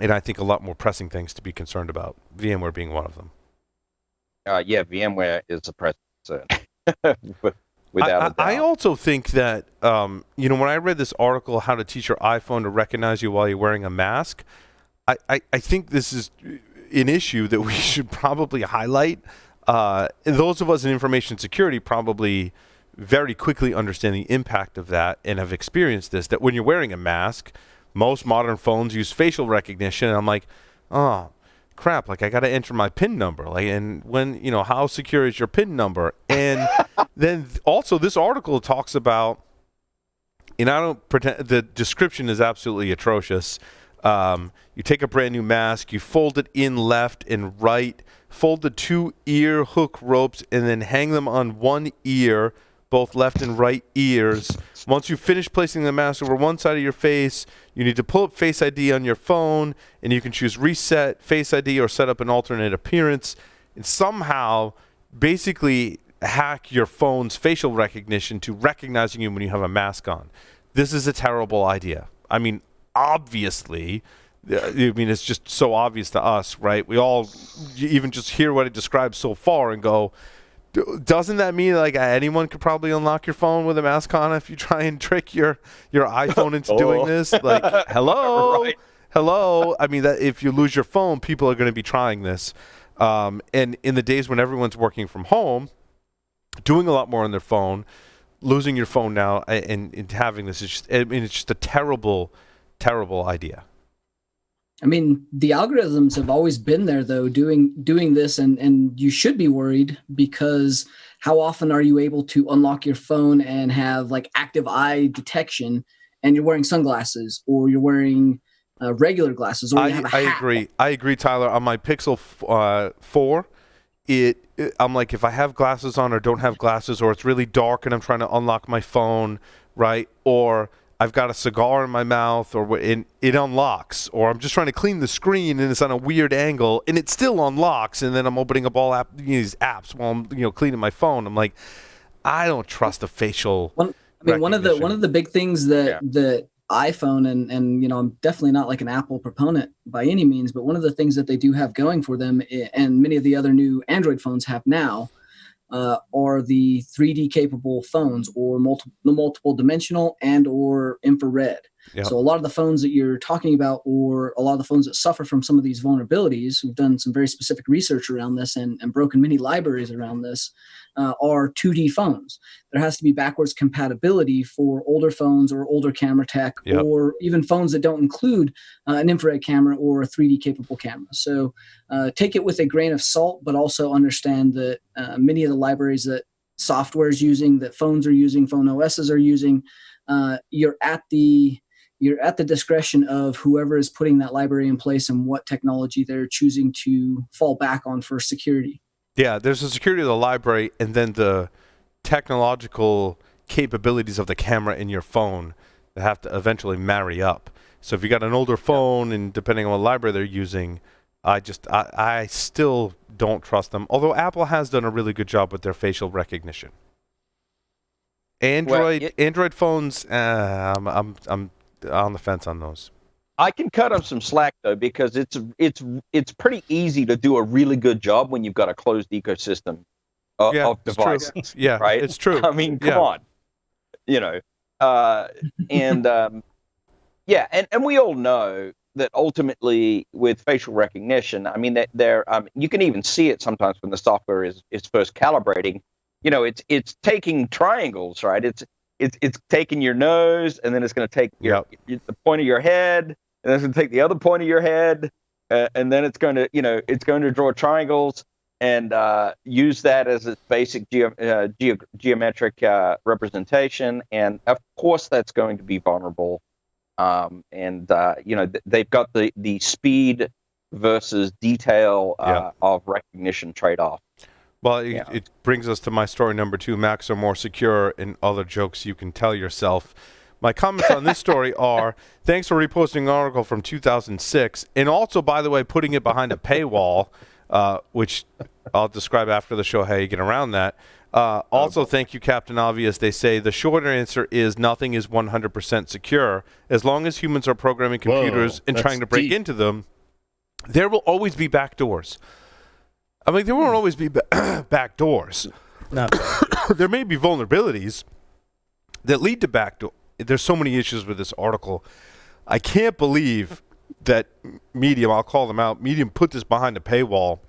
S1: I think a lot more pressing things to be concerned about, VMware being one of them.
S3: VMware is a pressing concern. Without a doubt.
S1: I also think that, when I read this article, How to Teach Your iPhone to Recognize You While You're Wearing a Mask, I think this is an issue that we should probably highlight. Those of us in information security probably very quickly understand the impact of that and have experienced this, that when you're wearing a mask, most modern phones use facial recognition, and I'm like, oh crap, I got to enter my PIN number, and when, how secure is your PIN number? And then also this article talks about, and I don't pretend, the description is absolutely atrocious. You take a brand new mask, you fold it in left and right, fold the 2 ear hook ropes, and then hang them on one ear, both left and right ears. Once you finish placing the mask over one side of your face, you need to pull up Face ID on your phone, and you can choose Reset Face ID or set up an alternate appearance, and somehow basically hack your phone's facial recognition to recognizing you when you have a mask on. This is a terrible idea. I mean, obviously, I mean, it's just so obvious to us, right? We all even just hear what it describes so far and go, doesn't that mean like anyone could probably unlock your phone with a mask on if you try and trick your iPhone into doing this? Like, hello,
S3: Right.
S1: hello. I mean, that if you lose your phone, people are going to be trying this. And in the days when everyone's working from home, doing a lot more on their phone, losing your phone now and having this is just, I mean, it's just a terrible, terrible idea.
S4: I mean, the algorithms have always been there, though, doing this, and you should be worried, because how often are you able to unlock your phone and have like active eye detection, and you're wearing sunglasses, or you're wearing regular glasses, or you have a hat?
S1: I agree, Tyler. On my Pixel 4, I'm like, if I have glasses on or don't have glasses, or it's really dark and I'm trying to unlock my phone, right, or I've got a cigar in my mouth, or it unlocks, or I'm just trying to clean the screen and it's on a weird angle and it still unlocks, and then I'm opening up all these apps while I'm cleaning my phone. I'm like, I don't trust the facial.
S4: One of the big things that iPhone and I'm definitely not like an Apple proponent by any means, but one of the things that they do have going for them, and many of the other new Android phones have now, are the 3D capable phones, or multiple dimensional and or infrared. Yep. So a lot of the phones that you're talking about, or a lot of the phones that suffer from some of these vulnerabilities, we've done some very specific research around this and broken many libraries around this, are 2D phones. There has to be backwards compatibility for older phones or older camera tech, yep, or even phones that don't include an infrared camera or a 3D capable camera. So take it with a grain of salt, but also understand that many of the libraries that software is using, that phones are using, phone OSs are using, you're at the discretion of whoever is putting that library in place and what technology they're choosing to fall back on for security.
S1: Yeah, there's the security of the library, and then the technological capabilities of the camera in your phone that have to eventually marry up. So if you got an older phone, and depending on what library they're using, I still don't trust them. Although Apple has done a really good job with their facial recognition. Android phones, I'm on the fence on those.
S3: I can cut them some slack though, because it's pretty easy to do a really good job when you've got a closed ecosystem of devices.
S1: It's true. Yeah,
S3: right.
S1: It's true.
S3: I mean, come on, and we all know that ultimately with facial recognition, I mean that you can even see it sometimes when the software is first calibrating. It's taking triangles, right? It's taking your nose, and then it's going to take the point of your head, and then it's going to take the other point of your head, and then it's going to draw triangles and use that as its basic geometric representation. And of course, that's going to be vulnerable. They've got the speed versus detail of recognition trade-off.
S1: Well, it brings us to my story number 2. Macs are more secure, and other jokes you can tell yourself. My comments on this story are, thanks for reposting an article from 2006, and also, by the way, putting it behind a paywall, which I'll describe after the show how you get around that. Also, thank you, Captain Obvious. They say the shorter answer is nothing is 100% secure. As long as humans are programming computers and trying to break into them, there will always be backdoors. I mean, there won't always be back doors.
S2: No.
S1: There may be vulnerabilities that lead to backdoor. There's so many issues with this article. I can't believe that Medium, I'll call them out, Medium put this behind a paywall.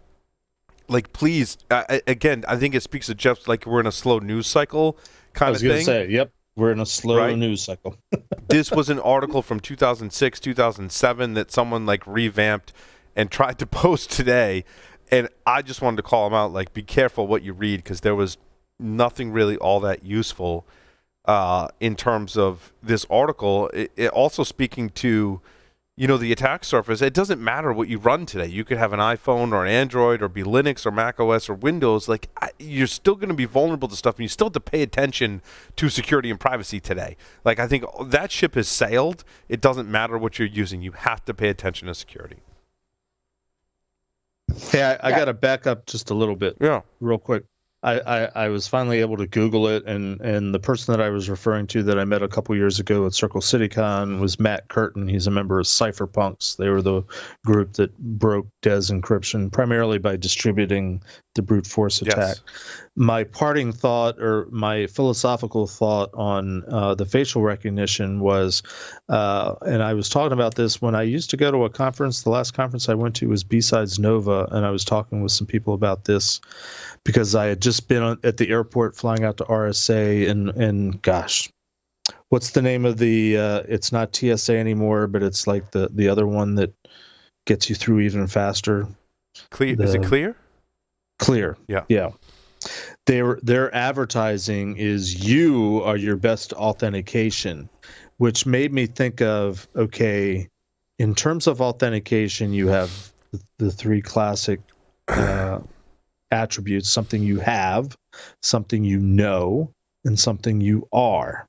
S1: Like, please, again, I think it speaks to Jeff's, like, we're in a slow news cycle kind of thing. I was going
S2: to say, yep, we're in a slow news cycle.
S1: This was an article from 2006, 2007 that someone, like, revamped and tried to post today. And I just wanted to call them out, like, be careful what you read, because there was nothing really all that useful in terms of this article. It also speaking to, the attack surface. It doesn't matter what you run today. You could have an iPhone or an Android or be Linux or Mac OS or Windows. Like, you're still going to be vulnerable to stuff, and you still have to pay attention to security and privacy today. Like, I think that ship has sailed. It doesn't matter what you're using. You have to pay attention to security.
S2: Hey, I got to back up just a little bit, real quick. I was finally able to Google it, and the person that I was referring to that I met a couple years ago at Circle City Con was Matt Curtin. He's a member of Cypherpunks. They were the group that broke DES encryption primarily by distributing the brute force attack.
S1: Yes.
S2: My parting thought, or my philosophical thought on the facial recognition was, and I was talking about this when I used to go to a conference. The last conference I went to was B-Sides Nova, and I was talking with some people about this because I had just been at the airport flying out to RSA, and gosh, what's the name of the, it's not TSA anymore, but it's like the other one that gets you through even faster.
S1: Clear? Is it Clear?
S2: Clear.
S1: Yeah.
S2: Yeah. Their advertising is you are your best authentication, which made me think of, okay, in terms of authentication, you have the three classic attributes: something you have, something you know, and something you are.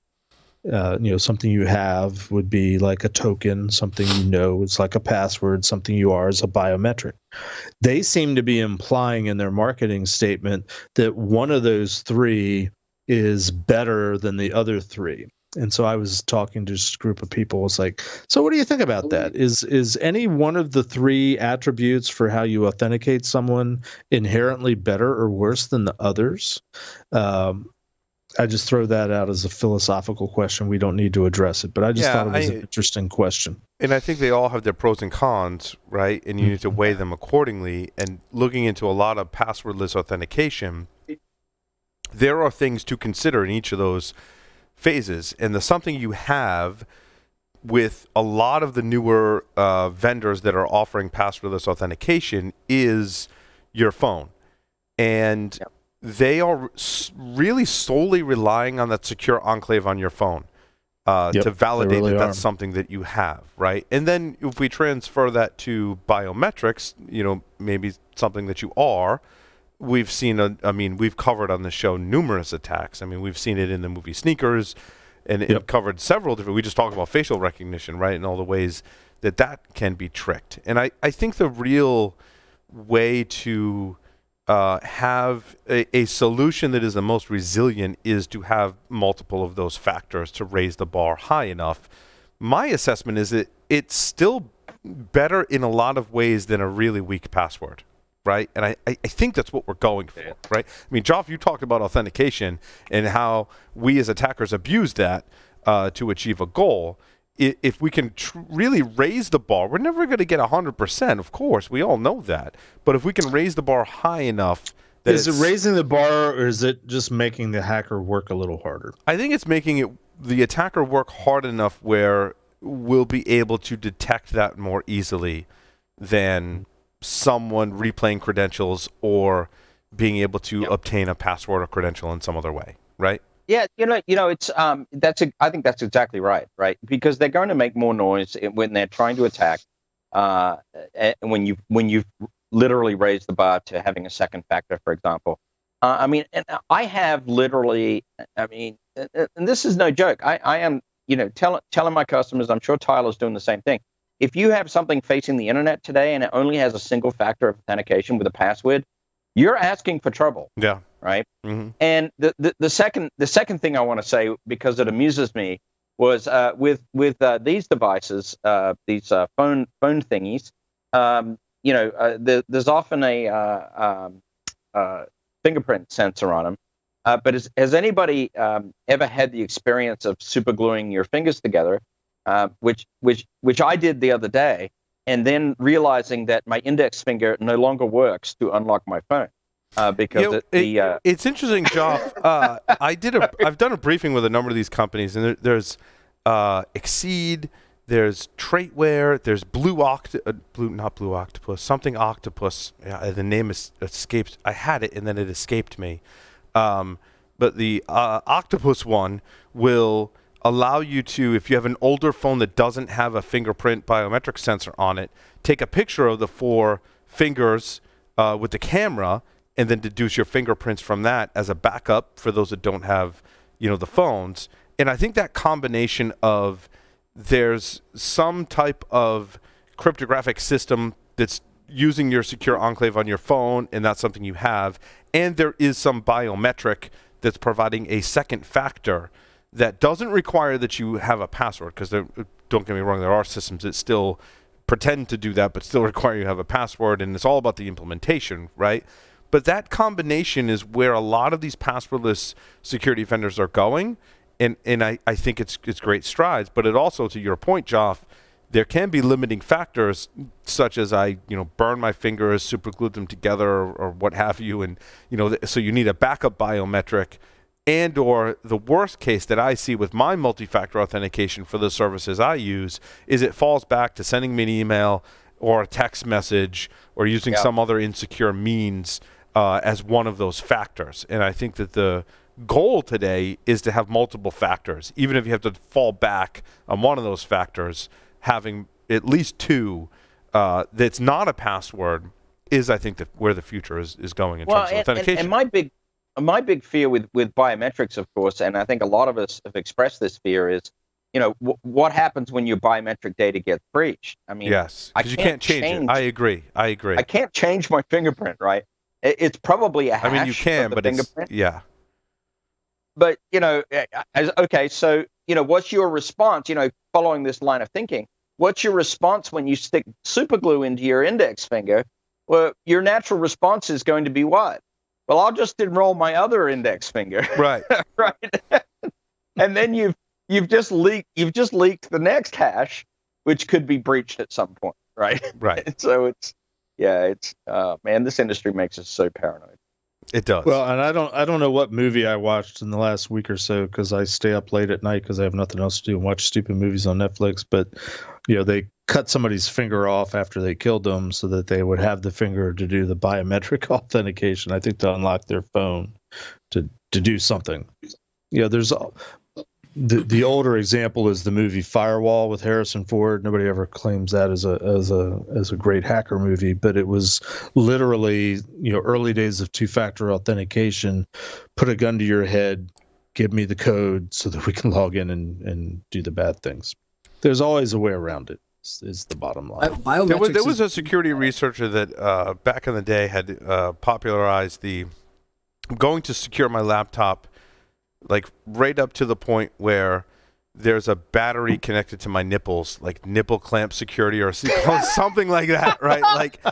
S2: Something you have would be like a token. Something you know is like a password. Something you are is a biometric. They seem to be implying in their marketing statement that one of those three is better than the other three. And so I was talking to just a group of people. It's like, so what do you think about that? Is any one of the three attributes for how you authenticate someone inherently better or worse than the others? I just throw that out as a philosophical question. We don't need to address it, but I just thought it was an interesting question.
S1: And I think they all have their pros and cons, right? And you need to weigh them accordingly. And looking into a lot of passwordless authentication, there are things to consider in each of those phases. And the something you have with a lot of the newer vendors that are offering passwordless authentication is your phone. And they are really solely relying on that secure enclave on your phone to validate that that's something that you have, right? And then if we transfer that to biometrics, maybe something that you are, we've seen, we've covered on the show numerous attacks. I mean, we've seen it in the movie Sneakers, and it covered several different, we just talked about facial recognition, right? And all the ways that can be tricked. And I think the real way to have a solution that is the most resilient is to have multiple of those factors to raise the bar high enough. My assessment is that it's still better in a lot of ways than a really weak password, right? And I think that's what we're going for, right? I mean, Joff, you talked about authentication and how we as attackers abuse that to achieve a goal. If we can really raise the bar, we're never going to get 100%, of course. We all know that. But if we can raise the bar high enough...
S2: Is it raising the bar, or is it just making the hacker work a little harder?
S1: I think it's making the attacker work hard enough where we'll be able to detect that more easily than someone replaying credentials or being able to obtain a password or credential in some other way, right?
S3: Yeah, it's I think that's exactly right, because they're going to make more noise when they're trying to attack. When you literally raise the bar to having a second factor, for example. And I have literally, and this is no joke. I am, telling my customers. I'm sure Tyler's doing the same thing. If you have something facing the internet today and it only has a single factor of authentication with a password, you're asking for trouble.
S1: Yeah.
S3: Right.
S1: Mm-hmm.
S3: And the second thing I want to say, because it amuses me, was with these devices, these phone thingies. There's often a fingerprint sensor on them. But has anybody ever had the experience of super gluing your fingers together, which I did the other day, and then realizing that my index finger no longer works to unlock my phone? Because
S1: it's interesting, Joff. I've done a briefing with a number of these companies, and there's Exceed, there's Traitware, there's something Octopus. Yeah, the name escapes. I had it and then it escaped me. But the Octopus one will allow you to, if you have an older phone that doesn't have a fingerprint biometric sensor on it, take a picture of the 4 fingers with the camera, and then deduce your fingerprints from that as a backup for those that don't have, the phones. And I think that combination of there's some type of cryptographic system that's using your secure enclave on your phone, and that's something you have, and there is some biometric that's providing a second factor that doesn't require that you have a password, because don't get me wrong, there are systems that still pretend to do that, but still require you have a password, and it's all about the implementation, right? But that combination is where a lot of these passwordless security vendors are going, and I think it's great strides. But it also, to your point, Joff, there can be limiting factors, such as I burn my fingers, superglue them together, or what have you, and so you need a backup biometric. And or the worst case that I see with my multi-factor authentication for the services I use is it falls back to sending me an email or a text message or using some other insecure means as one of those factors. And I think that the goal today is to have multiple factors. Even if you have to fall back on one of those factors, having at least two that's not a password is, I think, where the future is going in terms of authentication.
S3: And my big fear with biometrics, of course, and I think a lot of us have expressed this fear, is, what happens when your biometric data gets breached? I mean,
S1: yes, because you can't change it. I agree. I
S3: can't change my fingerprint, right? It's probably a hash.
S1: I mean, you can, but
S3: fingerprint.
S1: Yeah.
S3: But okay, so what's your response? Following this line of thinking, what's your response when you stick super glue into your index finger? Well, your natural response is going to be what? Well, I'll just enroll my other index finger.
S1: Right.
S3: Right. And then you've just leaked the next hash, which could be breached at some point, right?
S1: Right.
S3: So man, this industry makes us so paranoid.
S1: It does.
S2: Well, and I don't know what movie I watched in the last week or so, because I stay up late at night because I have nothing else to do and watch stupid movies on Netflix. But they cut somebody's finger off after they killed them so that they would have the finger to do the biometric authentication. I think to unlock their phone to do something. There's the older example is the movie Firewall with Harrison Ford. Nobody ever claims that as a great hacker movie, but it was literally early days of two-factor authentication. Put a gun to your head, give me the code so that we can log in and do the bad things. There's always a way around it. Is the bottom line.
S1: There was a security researcher that back in the day had popularized I'm going to secure my laptop like right up to the point where there's a battery connected to my nipples, like nipple clamp security or something like that, right? Like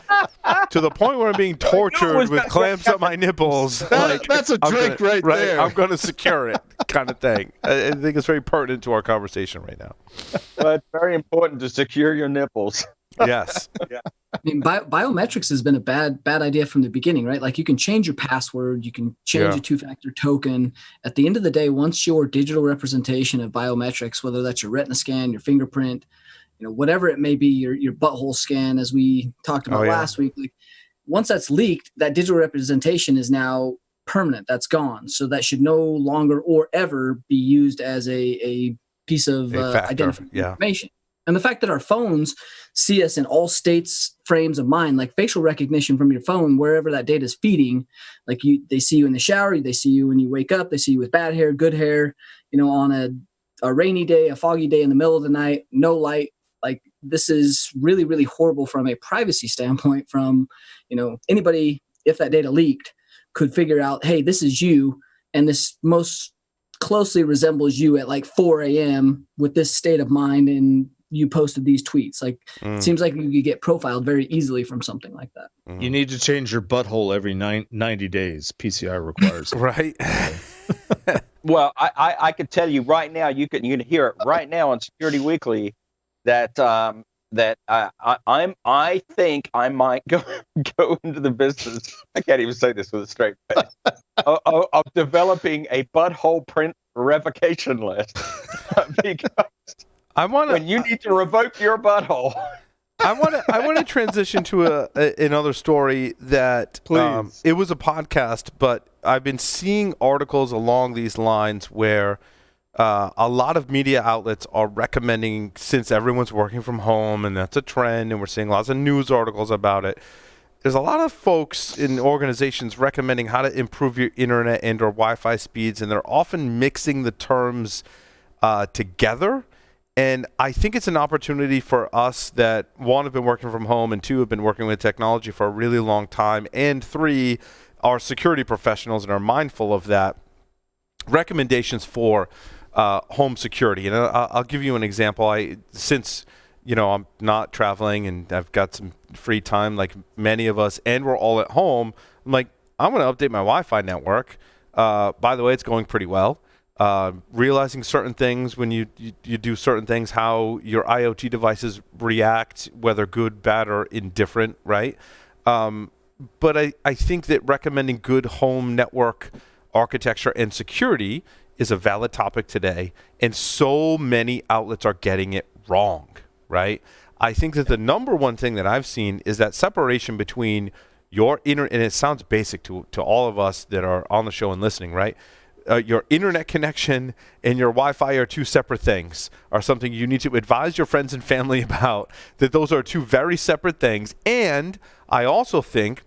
S1: to the point where I'm being tortured with clamps at my nipples.
S2: That's a drink right there.
S1: I'm going to secure it, kind of thing. I think it's very pertinent to our conversation right now.
S3: Well, it's very important to secure your nipples.
S1: Yes.
S3: Yeah.
S4: I mean, biometrics has been a bad idea from the beginning, right? Like you can change your password, you can change your two-factor token. At the end of the day, once your digital representation of biometrics, whether that's your retina scan, your fingerprint, whatever it may be, your butthole scan, as we talked about last week, like once that's leaked, that digital representation is now permanent. That's gone. So that should no longer or ever be used as a piece of identifying information. And the fact that our phones see us in all states, frames of mind, like facial recognition from your phone, wherever that data is feeding, like they see you in the shower, they see you when you wake up, they see you with bad hair, good hair, on a rainy day, a foggy day in the middle of the night, no light. Like this is really, really horrible from a privacy standpoint. From, anybody, if that data leaked, could figure out, hey, this is you, and this most closely resembles you at like 4 a.m. with this state of mind, and you posted these tweets. Like it seems like you could get profiled very easily from something like that.
S2: You need to change your butthole every 90 days. PCI requires.
S1: Right.
S3: Well, I could tell you right now, you can hear it right now on Security Weekly that I think I might go into the business. I can't even say this with a straight face of developing a butthole print revocation list because when you need to revoke your butthole.
S1: I want to transition to another story that it was a podcast, but I've been seeing articles along these lines where a lot of media outlets are recommending, since everyone's working from home and that's a trend, and we're seeing lots of news articles about it. There's a lot of folks in organizations recommending how to improve your internet and/or Wi-Fi speeds, and they're often mixing the terms together. And I think it's an opportunity for us that, one, have been working from home, and two, have been working with technology for a really long time, and three, are security professionals and are mindful of that. Recommendations for home security. And I'll give you an example. Since I'm not traveling and I've got some free time like many of us, and we're all at home, I'm like, I'm going to update my Wi-Fi network. By the way, it's going pretty well. Realizing certain things when you do certain things, how your IoT devices react, whether good, bad, or indifferent, right? But I think that recommending good home network architecture and security is a valid topic today, and so many outlets are getting it wrong, right? I think that the number one thing that I've seen is that separation between your internet, and it sounds basic to all of us that are on the show and listening, right? Your internet connection and your Wi-Fi are two separate things, are something you need to advise your friends and family about, that those are two very separate things. And I also think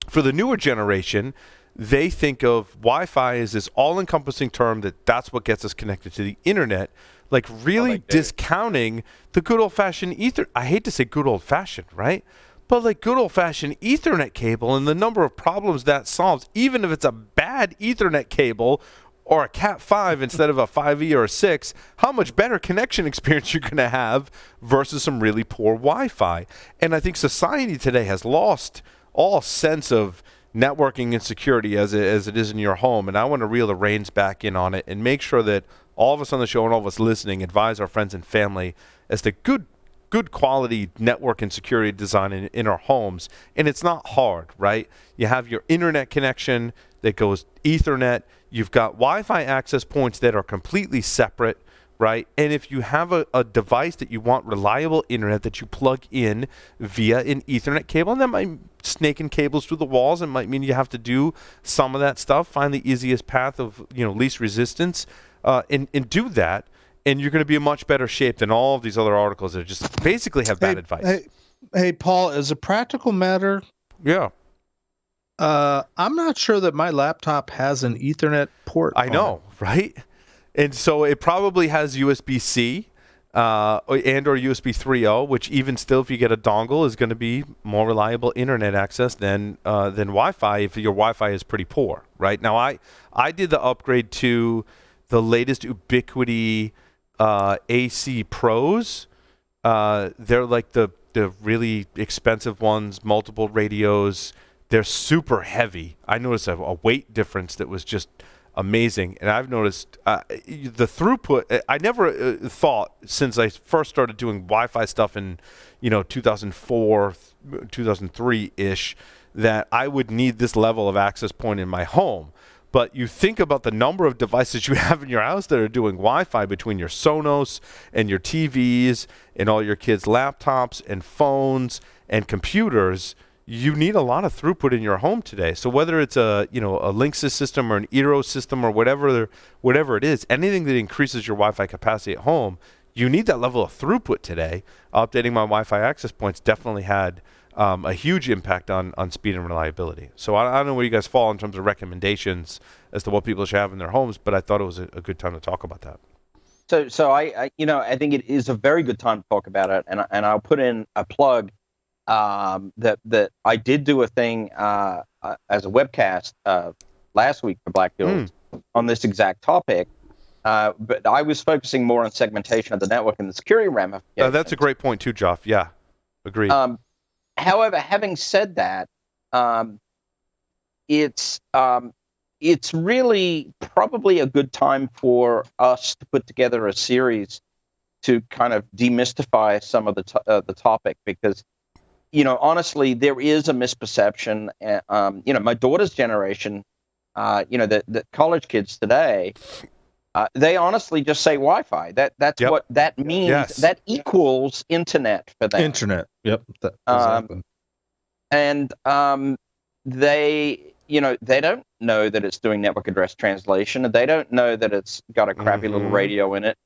S1: for the newer generation, they think of Wi-Fi as this all-encompassing term that's what gets us connected to the internet, like really discounting the good old-fashioned ether. I hate to say good old-fashioned, right? But like good old-fashioned Ethernet cable and the number of problems that solves, even if it's a bad Ethernet cable or a Cat5 instead of a 5E or a 6, how much better connection experience you're going to have versus some really poor Wi-Fi. And I think society today has lost all sense of networking and security as it is in your home. And I want to reel the reins back in on it and make sure that all of us on the show and all of us listening advise our friends and family as to good quality network and security design in our homes. And it's not hard, right? You have your internet connection that goes Ethernet. You've got Wi-Fi access points that are completely separate, right? And if you have a device that you want reliable internet that you plug in via an Ethernet cable, and that might snaking cables through the walls, it might mean you have to do some of that stuff, find the easiest path of least resistance, and do that, and you're going to be in much better shape than all of these other articles that just basically have bad advice.
S2: Hey, Paul, as a practical matter,
S1: yeah,
S2: I'm not sure that my laptop has an Ethernet port.
S1: I know, right? And so it probably has USB-C and or USB 3.0, which even still, if you get a dongle, is going to be more reliable internet access than Wi-Fi if your Wi-Fi is pretty poor, right? Now, I did the upgrade to the latest Ubiquiti AC Pros. They're like the really expensive ones, multiple radios. They're super heavy. I noticed a weight difference that was just amazing. And I've noticed the throughput. I never thought, since I first started doing Wi-Fi stuff in 2004, 2003-ish, that I would need this level of access point in my home. But you think about the number of devices you have in your house that are doing Wi-Fi, between your Sonos and your TVs and all your kids' laptops and phones and computers. You need a lot of throughput in your home today. So whether it's a Linksys system or an Eero system or whatever it is, anything that increases your Wi-Fi capacity at home, you need that level of throughput today. Updating my Wi-Fi access points definitely had a huge impact on speed and reliability. So I don't know where you guys fall in terms of recommendations as to what people should have in their homes, but I thought it was a good time to talk about that.
S3: So I think it is a very good time to talk about it, and I'll put in a plug that I did do a thing as a webcast last week for Black Guild on this exact topic. But I was focusing more on segmentation of the network and the security ramifications.
S1: That's a great point too, Joff. Yeah, agreed.
S3: However, having said that, it's really probably a good time for us to put together a series to kind of demystify some of the topic, because honestly, there is a misperception. My daughter's generation, the college kids today, they honestly just say Wi-Fi. That's what that means. Yes. That equals internet for them.
S2: Internet. Yep. Exactly.
S3: And they don't know that it's doing network address translation, and they don't know that it's got a crappy little radio in it.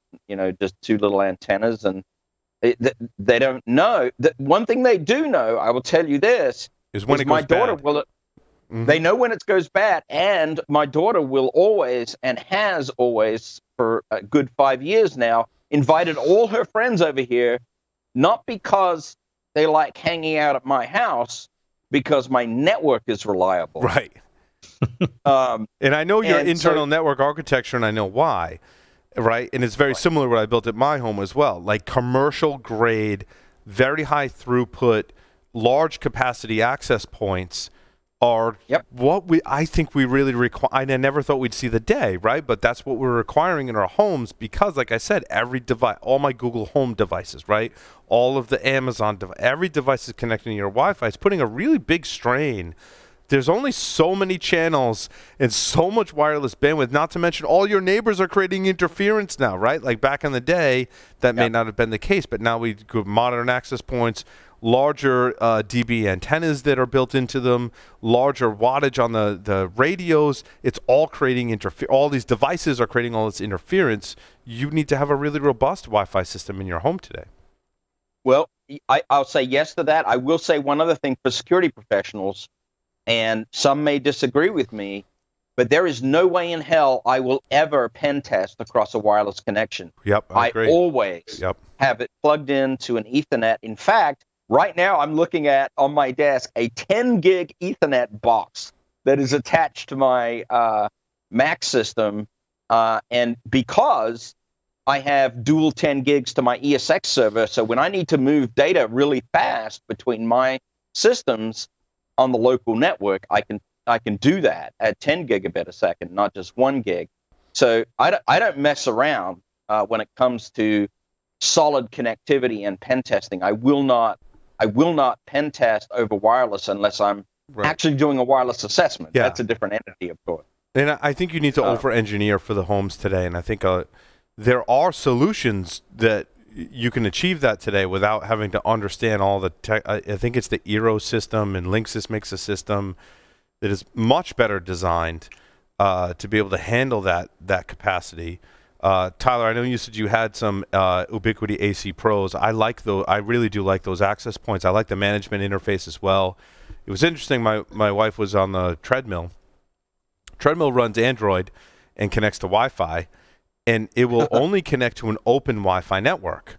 S3: Just two little antennas, and they don't know. One thing they do know, I will tell you this,
S1: is when
S3: my daughter will. They know when it goes bad, and my daughter will always, and has always for a good 5 years now, invited all her friends over here, not because they like hanging out at my house, because my network is reliable.
S1: Right. And I know your internal network architecture, and I know why, right? And it's very similar to what I built at my home as well. Like commercial grade, very high throughput, large capacity access points are what I think we really require. I never thought we'd see the day, right? But that's what we're requiring in our homes because, like I said, every device, all my Google Home devices, right? All of the Amazon, every device is connecting to your Wi-Fi. It's putting a really big strain. There's only so many channels and so much wireless bandwidth, not to mention all your neighbors are creating interference now, right? Like back in the day, that may not have been the case, but now we go modern access points, larger dB antennas that are built into them, larger wattage on the radios. It's all creating all these devices are creating all this interference. You need to have a really robust Wi-Fi system in your home today.
S3: Well, I'll say yes to that. I will say one other thing for security professionals, and some may disagree with me, but there is no way in hell I will ever pen test across a wireless connection.
S1: Yep, I agree.
S3: Always have it plugged into an Ethernet. In fact, right now I'm looking at, on my desk, a 10 gig Ethernet box that is attached to my Mac system. And because I have dual 10 gigs to my ESX server, so when I need to move data really fast between my systems on the local network, I can do that at 10 gigabit a second, not just 1 gig. So I don't mess around when it comes to solid connectivity and pen testing. I will not pen test over wireless unless I'm actually doing a wireless assessment.
S1: Yeah.
S3: That's a different entity, of course.
S1: And I think you need to over-engineer for the homes today. And I think there are solutions that you can achieve that today without having to understand all the tech. I think it's the Eero system, and Linksys makes a system that is much better designed to be able to handle that capacity. Tyler, I know you said you had some Ubiquiti AC Pros. I really do like those access points. I like the management interface as well. It was interesting. My wife was on the treadmill. Treadmill runs Android and connects to Wi-Fi, and it will only connect to an open Wi-Fi network.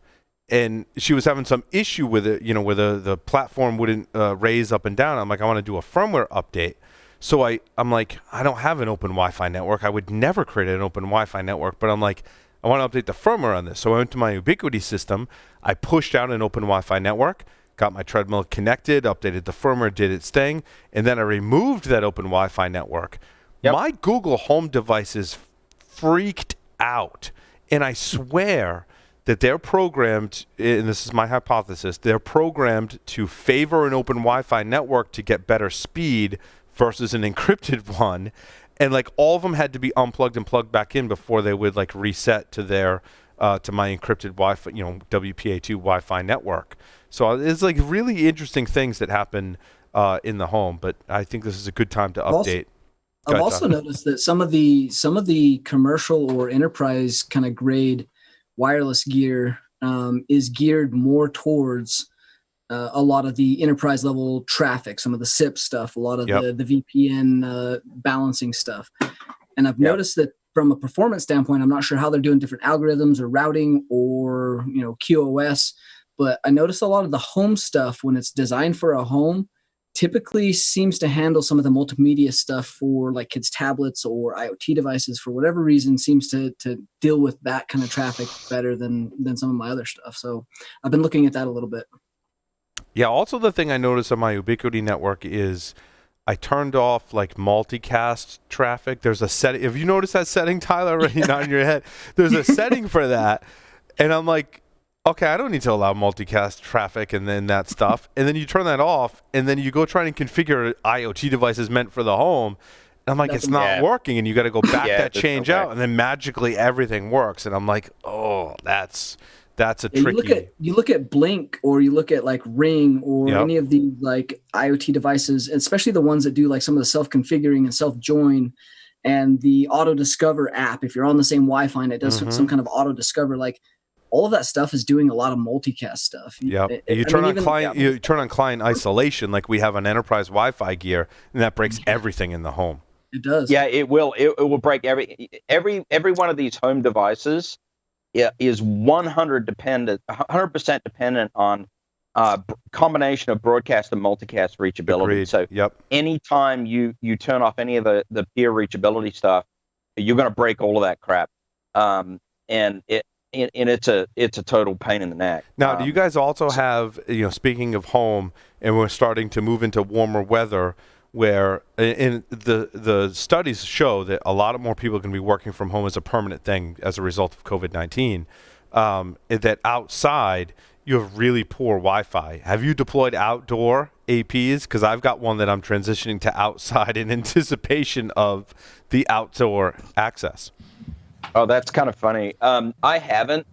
S1: And she was having some issue with it, where the platform wouldn't raise up and down. I'm like, I want to do a firmware update. So I'm like, I don't have an open Wi-Fi network. I would never create an open Wi-Fi network, but I'm like, I want to update the firmware on this. So I went to my Ubiquiti system. I pushed out an open Wi-Fi network, got my treadmill connected, updated the firmware, did its thing, and then I removed that open Wi-Fi network. Yep. My Google Home devices freaked out, and I swear that they're programmed, and this is my hypothesis, they're programmed to favor an open Wi-Fi network to get better speed versus an encrypted one, and like all of them had to be unplugged and plugged back in before they would like reset to their to my encrypted Wi-Fi, WPA2 Wi-Fi network. So it's like really interesting things that happen in the home, but I think this is a good time to update.
S4: I've also noticed that some of the commercial or enterprise kind of grade wireless gear is geared more towards a lot of the enterprise level traffic, some of the SIP stuff, a lot of the VPN balancing stuff. And I've noticed that from a performance standpoint, I'm not sure how they're doing different algorithms or routing or QoS, but I noticed a lot of the home stuff when it's designed for a home typically seems to handle some of the multimedia stuff for like kids' tablets or IoT devices for whatever reason, seems to deal with that kind of traffic better than some of my other stuff. So I've been looking at that a little bit.
S1: Yeah, also the thing I noticed on my Ubiquiti network is I turned off like multicast traffic. There's a setting. Have you noticed that setting, Tyler, already not in your head? There's a setting for that. And I'm like, okay, I don't need to allow multicast traffic and then that stuff. And then you turn that off, and then you go try and configure IoT devices meant for the home. And I'm like, it's not working, and you got to go back that change out, and then magically everything works. And I'm like, oh, that's a tricky.
S4: You look at Blink, or you look at like Ring, or any of the like IoT devices, especially the ones that do like some of the self-configuring and self-join, and the auto discover app. If you're on the same Wi-Fi and it does some kind of auto discover, like all of that stuff is doing a lot of multicast stuff.
S1: Yeah, you turn on client isolation like we have on enterprise Wi-Fi gear, and that breaks everything in the home.
S4: It does.
S3: Yeah, it will. It will break every one of these home devices is 100% dependent on combination of broadcast and multicast reachability.
S1: Agreed.
S3: So anytime you turn off any of the peer reachability stuff, you're going to break all of that crap. And it's a total pain in the neck.
S1: Now, do you guys also have, speaking of home, and we're starting to move into warmer weather, where in the studies show that a lot more people can be working from home as a permanent thing as a result of COVID-19, that outside you have really poor Wi-Fi. Have you deployed outdoor APs? Because I've got one that I'm transitioning to outside in anticipation of the outdoor access.
S3: Oh, that's kind of funny. I haven't.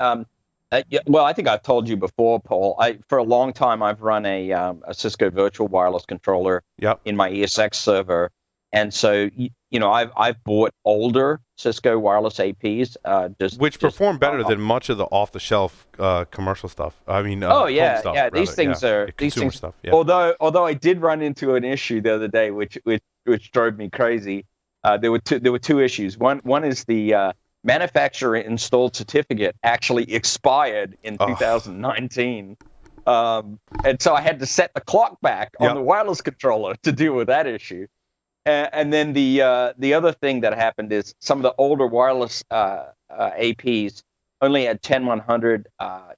S3: Well, I think I've told you before, Paul. For a long time, I've run a Cisco virtual wireless controller in my ESX server, and so I've bought older Cisco wireless APs,
S1: which perform better than much of the off-the-shelf commercial stuff. I mean,
S3: home stuff,
S1: rather.
S3: These things are
S1: consumer stuff. Yeah.
S3: Although I did run into an issue the other day, which drove me crazy. There were two issues. One is the manufacturer installed certificate actually expired in 2019. And so I had to set the clock back on the wireless controller to deal with that issue. And then the other thing that happened is some of the older wireless APs only had 10100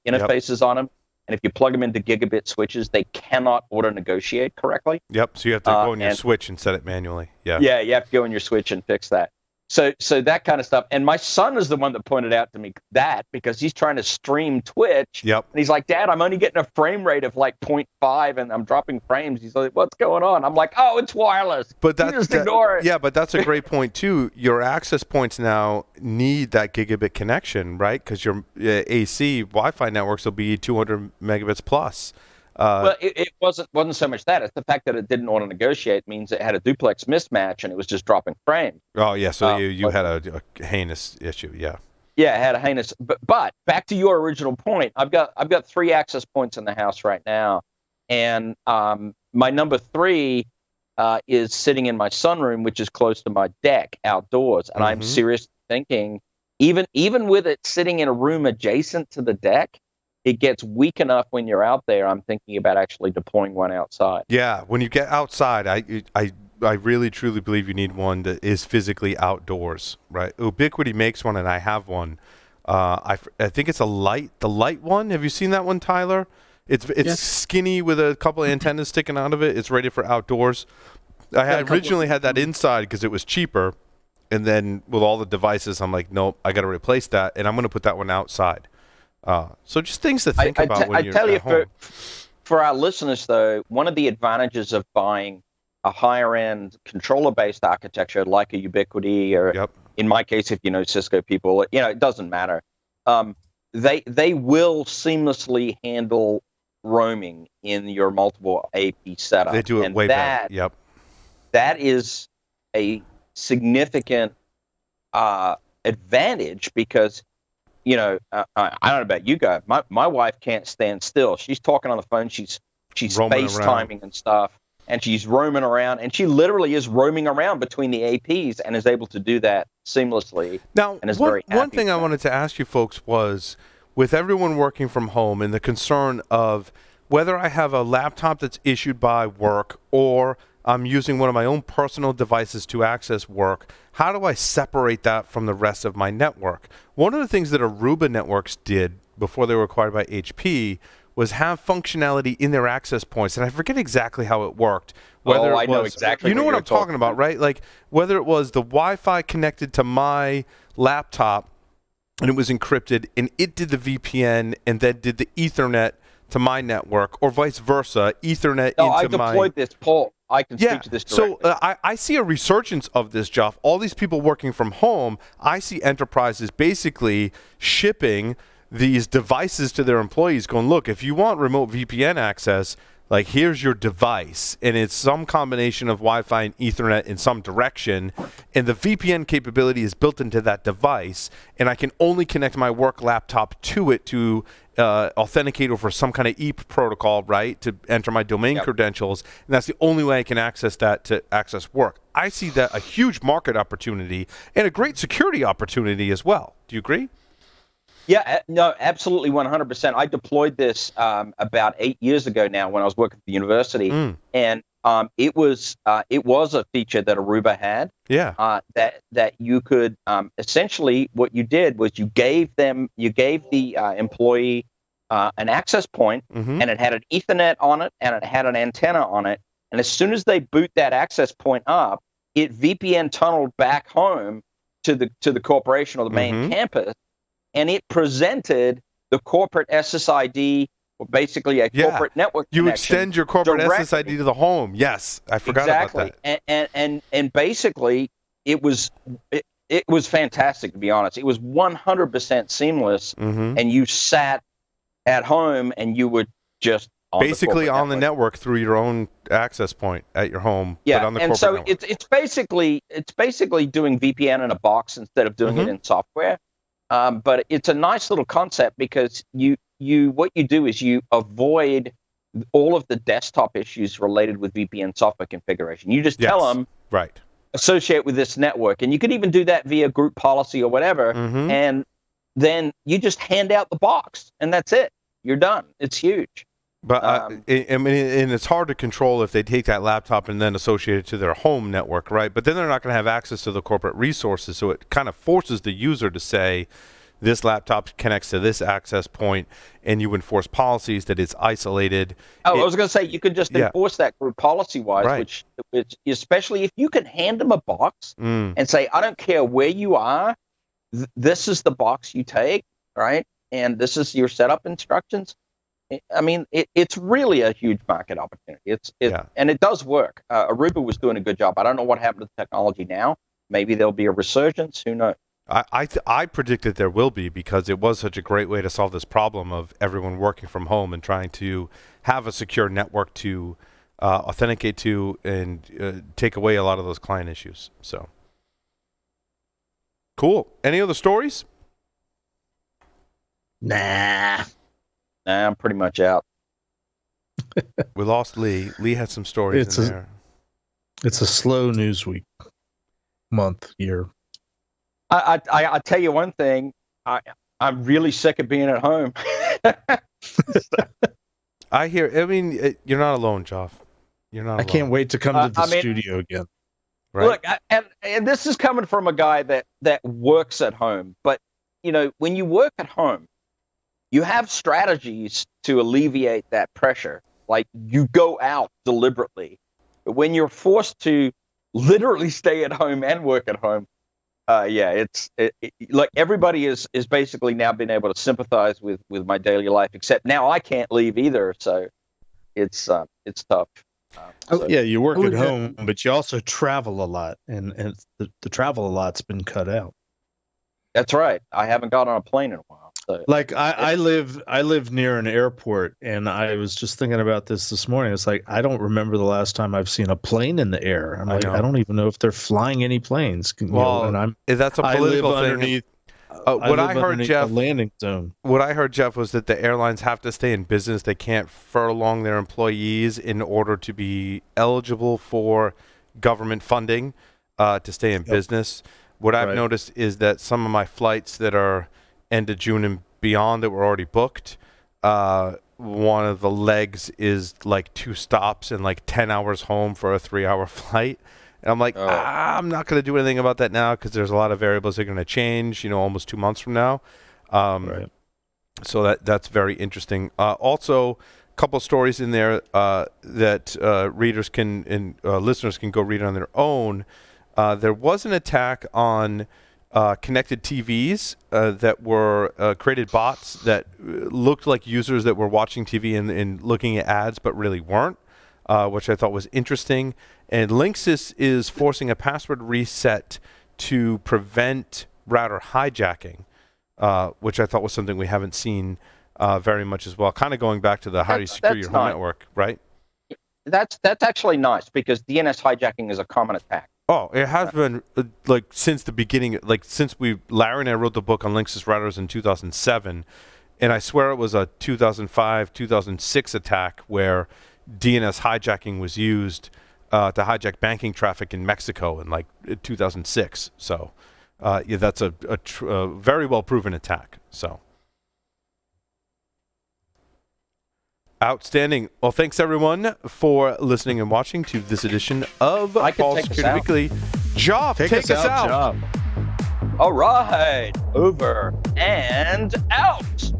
S3: interfaces on them. And if you plug them into gigabit switches, they cannot auto-negotiate correctly.
S1: Yep, so you have to go in your switch and set it manually. Yeah,
S3: you have to go in your switch and fix that. So that kind of stuff. And my son is the one that pointed out to me that, because he's trying to stream Twitch.
S1: Yep.
S3: And he's like, Dad, I'm only getting a frame rate of like 0.5 and I'm dropping frames. He's like, what's going on? I'm like, oh, it's wireless.
S1: But
S3: just ignore it.
S1: Yeah, but that's a great point too. Your access points now need that gigabit connection, right? Because your AC Wi-Fi networks will be 200 megabits plus.
S3: Well, it wasn't so much that. It's the fact that it didn't auto negotiate means it had a duplex mismatch and it was just dropping frames.
S1: Oh yeah, so you had a heinous issue, yeah.
S3: Yeah, it had a heinous. But back to your original point, I've got 3 access points in the house right now, and my number 3 is sitting in my sunroom, which is close to my deck outdoors, and I'm seriously thinking, even with it sitting in a room adjacent to the deck, it gets weak enough when you're out there. I'm thinking about actually deploying one outside.
S1: Yeah, when you get outside, I really truly believe you need one that is physically outdoors, right? Ubiquiti makes one, and I have one. I think it's the light one. Have you seen that one, Tyler? It's skinny with a couple of antennas sticking out of it. It's ready for outdoors. I had originally had that inside because it was cheaper, and then with all the devices, I'm like, nope, I got to replace that, and I'm going to put that one outside. So just things to think about when you're at home.
S3: For our listeners, though, one of the advantages of buying a higher-end controller-based architecture like a Ubiquiti, or in my case, if you know Cisco people, it doesn't matter. They will seamlessly handle roaming in your multiple AP setup.
S1: They do it way better. Yep.
S3: That is a significant advantage because, I don't know about you guys. My wife can't stand still. She's talking on the phone. She's FaceTiming and stuff, and she's roaming around. And she literally is roaming around between the APs and is able to do that seamlessly.
S1: Now,
S3: and is very happy
S1: one thing I wanted to ask you folks was, with everyone working from home and the concern of whether I have a laptop that's issued by work or I'm using one of my own personal devices to access work, how do I separate that from the rest of my network? One of the things that Aruba Networks did before they were acquired by HP was have functionality in their access points, and I forget exactly how it worked.
S3: I know exactly.
S1: You know what I'm talking about, right? Like whether it was the Wi-Fi connected to my laptop and it was encrypted, and it did the VPN and then did the Ethernet to my network, or vice versa, Ethernet into my...
S3: I deployed this, Paul. I can speak to this directly.
S1: So I see a resurgence of this, Jeff. All these people working from home, I see enterprises basically shipping these devices to their employees going, look, if you want remote VPN access, like here's your device. And it's some combination of Wi-Fi and Ethernet in some direction. And the VPN capability is built into that device. And I can only connect my work laptop to it to authenticate over some kind of EAP protocol, right, to enter my domain credentials. And that's the only way I can access that to access work. I see that a huge market opportunity and a great security opportunity as well. Do you agree?
S3: Yeah, no, absolutely, 100%. I deployed this about 8 years ago now when I was working at the university, and it was a feature that Aruba had.
S1: Yeah.
S3: That you could essentially, what you did was you gave the employee an access point, and it had an Ethernet on it, and it had an antenna on it, and as soon as they boot that access point up, it VPN tunneled back home to the corporation or the main campus. And it presented the corporate SSID, or basically a corporate network connection.
S1: You extend your corporate
S3: directly.
S1: SSID to the home. Yes, I forgot about that.
S3: And basically, it was fantastic, to be honest. It was 100% seamless, and you sat at home and you would just
S1: basically on the network through your own access point at your home.
S3: Yeah,
S1: but on the
S3: and so
S1: network.
S3: it's basically doing VPN in a box instead of doing it in software. But it's a nice little concept because what you do is you avoid all of the desktop issues related with VPN software configuration. You just tell them, associate with this network, and you could even do that via group policy or whatever, and then you just hand out the box, and that's it. You're done. It's huge.
S1: But I mean, and it's hard to control if they take that laptop and then associate it to their home network, right? But then they're not going to have access to the corporate resources, so it kind of forces the user to say, this laptop connects to this access point, and you enforce policies that it's isolated.
S3: I was going to say, you could just enforce that group policy-wise, which especially if you can hand them a box and say, I don't care where you are, this is the box you take, right? And this is your setup instructions. I mean, it's really a huge market opportunity. And it does work. Aruba was doing a good job. I don't know what happened to the technology now. Maybe there'll be a resurgence. Who knows?
S1: I predict that there will be, because it was such a great way to solve this problem of everyone working from home and trying to have a secure network to authenticate to and take away a lot of those client issues. So cool. Any other stories?
S3: Nah, I'm pretty much out.
S1: We lost Lee. Lee had some stories in there.
S2: It's a slow news week, month, year.
S3: I tell you one thing. I'm really sick of being at home.
S1: I hear. I mean, you're not alone, Joff. You're not.
S2: I can't wait to come to the studio again.
S1: Right?
S3: Look, and this is coming from a guy that works at home. But you know, when you work at home, you have strategies to alleviate that pressure. Like you go out deliberately. But when you're forced to literally stay at home and work at home, it's like everybody is basically now been able to sympathize with my daily life, except now I can't leave either. So it's tough.
S2: Yeah, you work at home, but you also travel a lot, and the travel a lot's been cut out.
S3: That's right. I haven't got on a plane in a while. So
S2: like I live near an airport, and I was just thinking about this morning. It's like I don't remember the last time I've seen a plane in the air. I'm like, I don't even know if they're flying any planes.
S1: Well, that's a political thing. What I heard, Jeff,
S2: landing zone.
S1: What I heard, Jeff, was that the airlines have to stay in business. They can't furlong their employees in order to be eligible for government funding to stay in business. What I've noticed is that some of my flights that are end of June and beyond that were already booked, one of the legs is like 2 stops and like 10 hours home for a 3-hour flight. And I'm like, I'm not going to do anything about that now because there's a lot of variables that are going to change, almost 2 months from now. So that's very interesting. Also, a couple of stories in there that readers can and listeners can go read on their own. There was an attack on connected TVs that were created bots that looked like users that were watching TV and looking at ads but really weren't, which I thought was interesting. And Linksys is forcing a password reset to prevent router hijacking, which I thought was something we haven't seen very much as well. Kind of going back to the how do you secure your home network, right?
S3: That's actually nice because DNS hijacking is a common attack.
S1: Oh, it has been like since the beginning, like since Larry and I wrote the book on Linksys routers in 2007, and I swear it was a 2005, 2006 attack where DNS hijacking was used to hijack banking traffic in Mexico in like 2006. So, that's a very well proven attack. So, Outstanding. Well, thanks everyone for listening and watching to this edition of Paul Security Weekly. Joff, take us out.
S3: All right, over and out.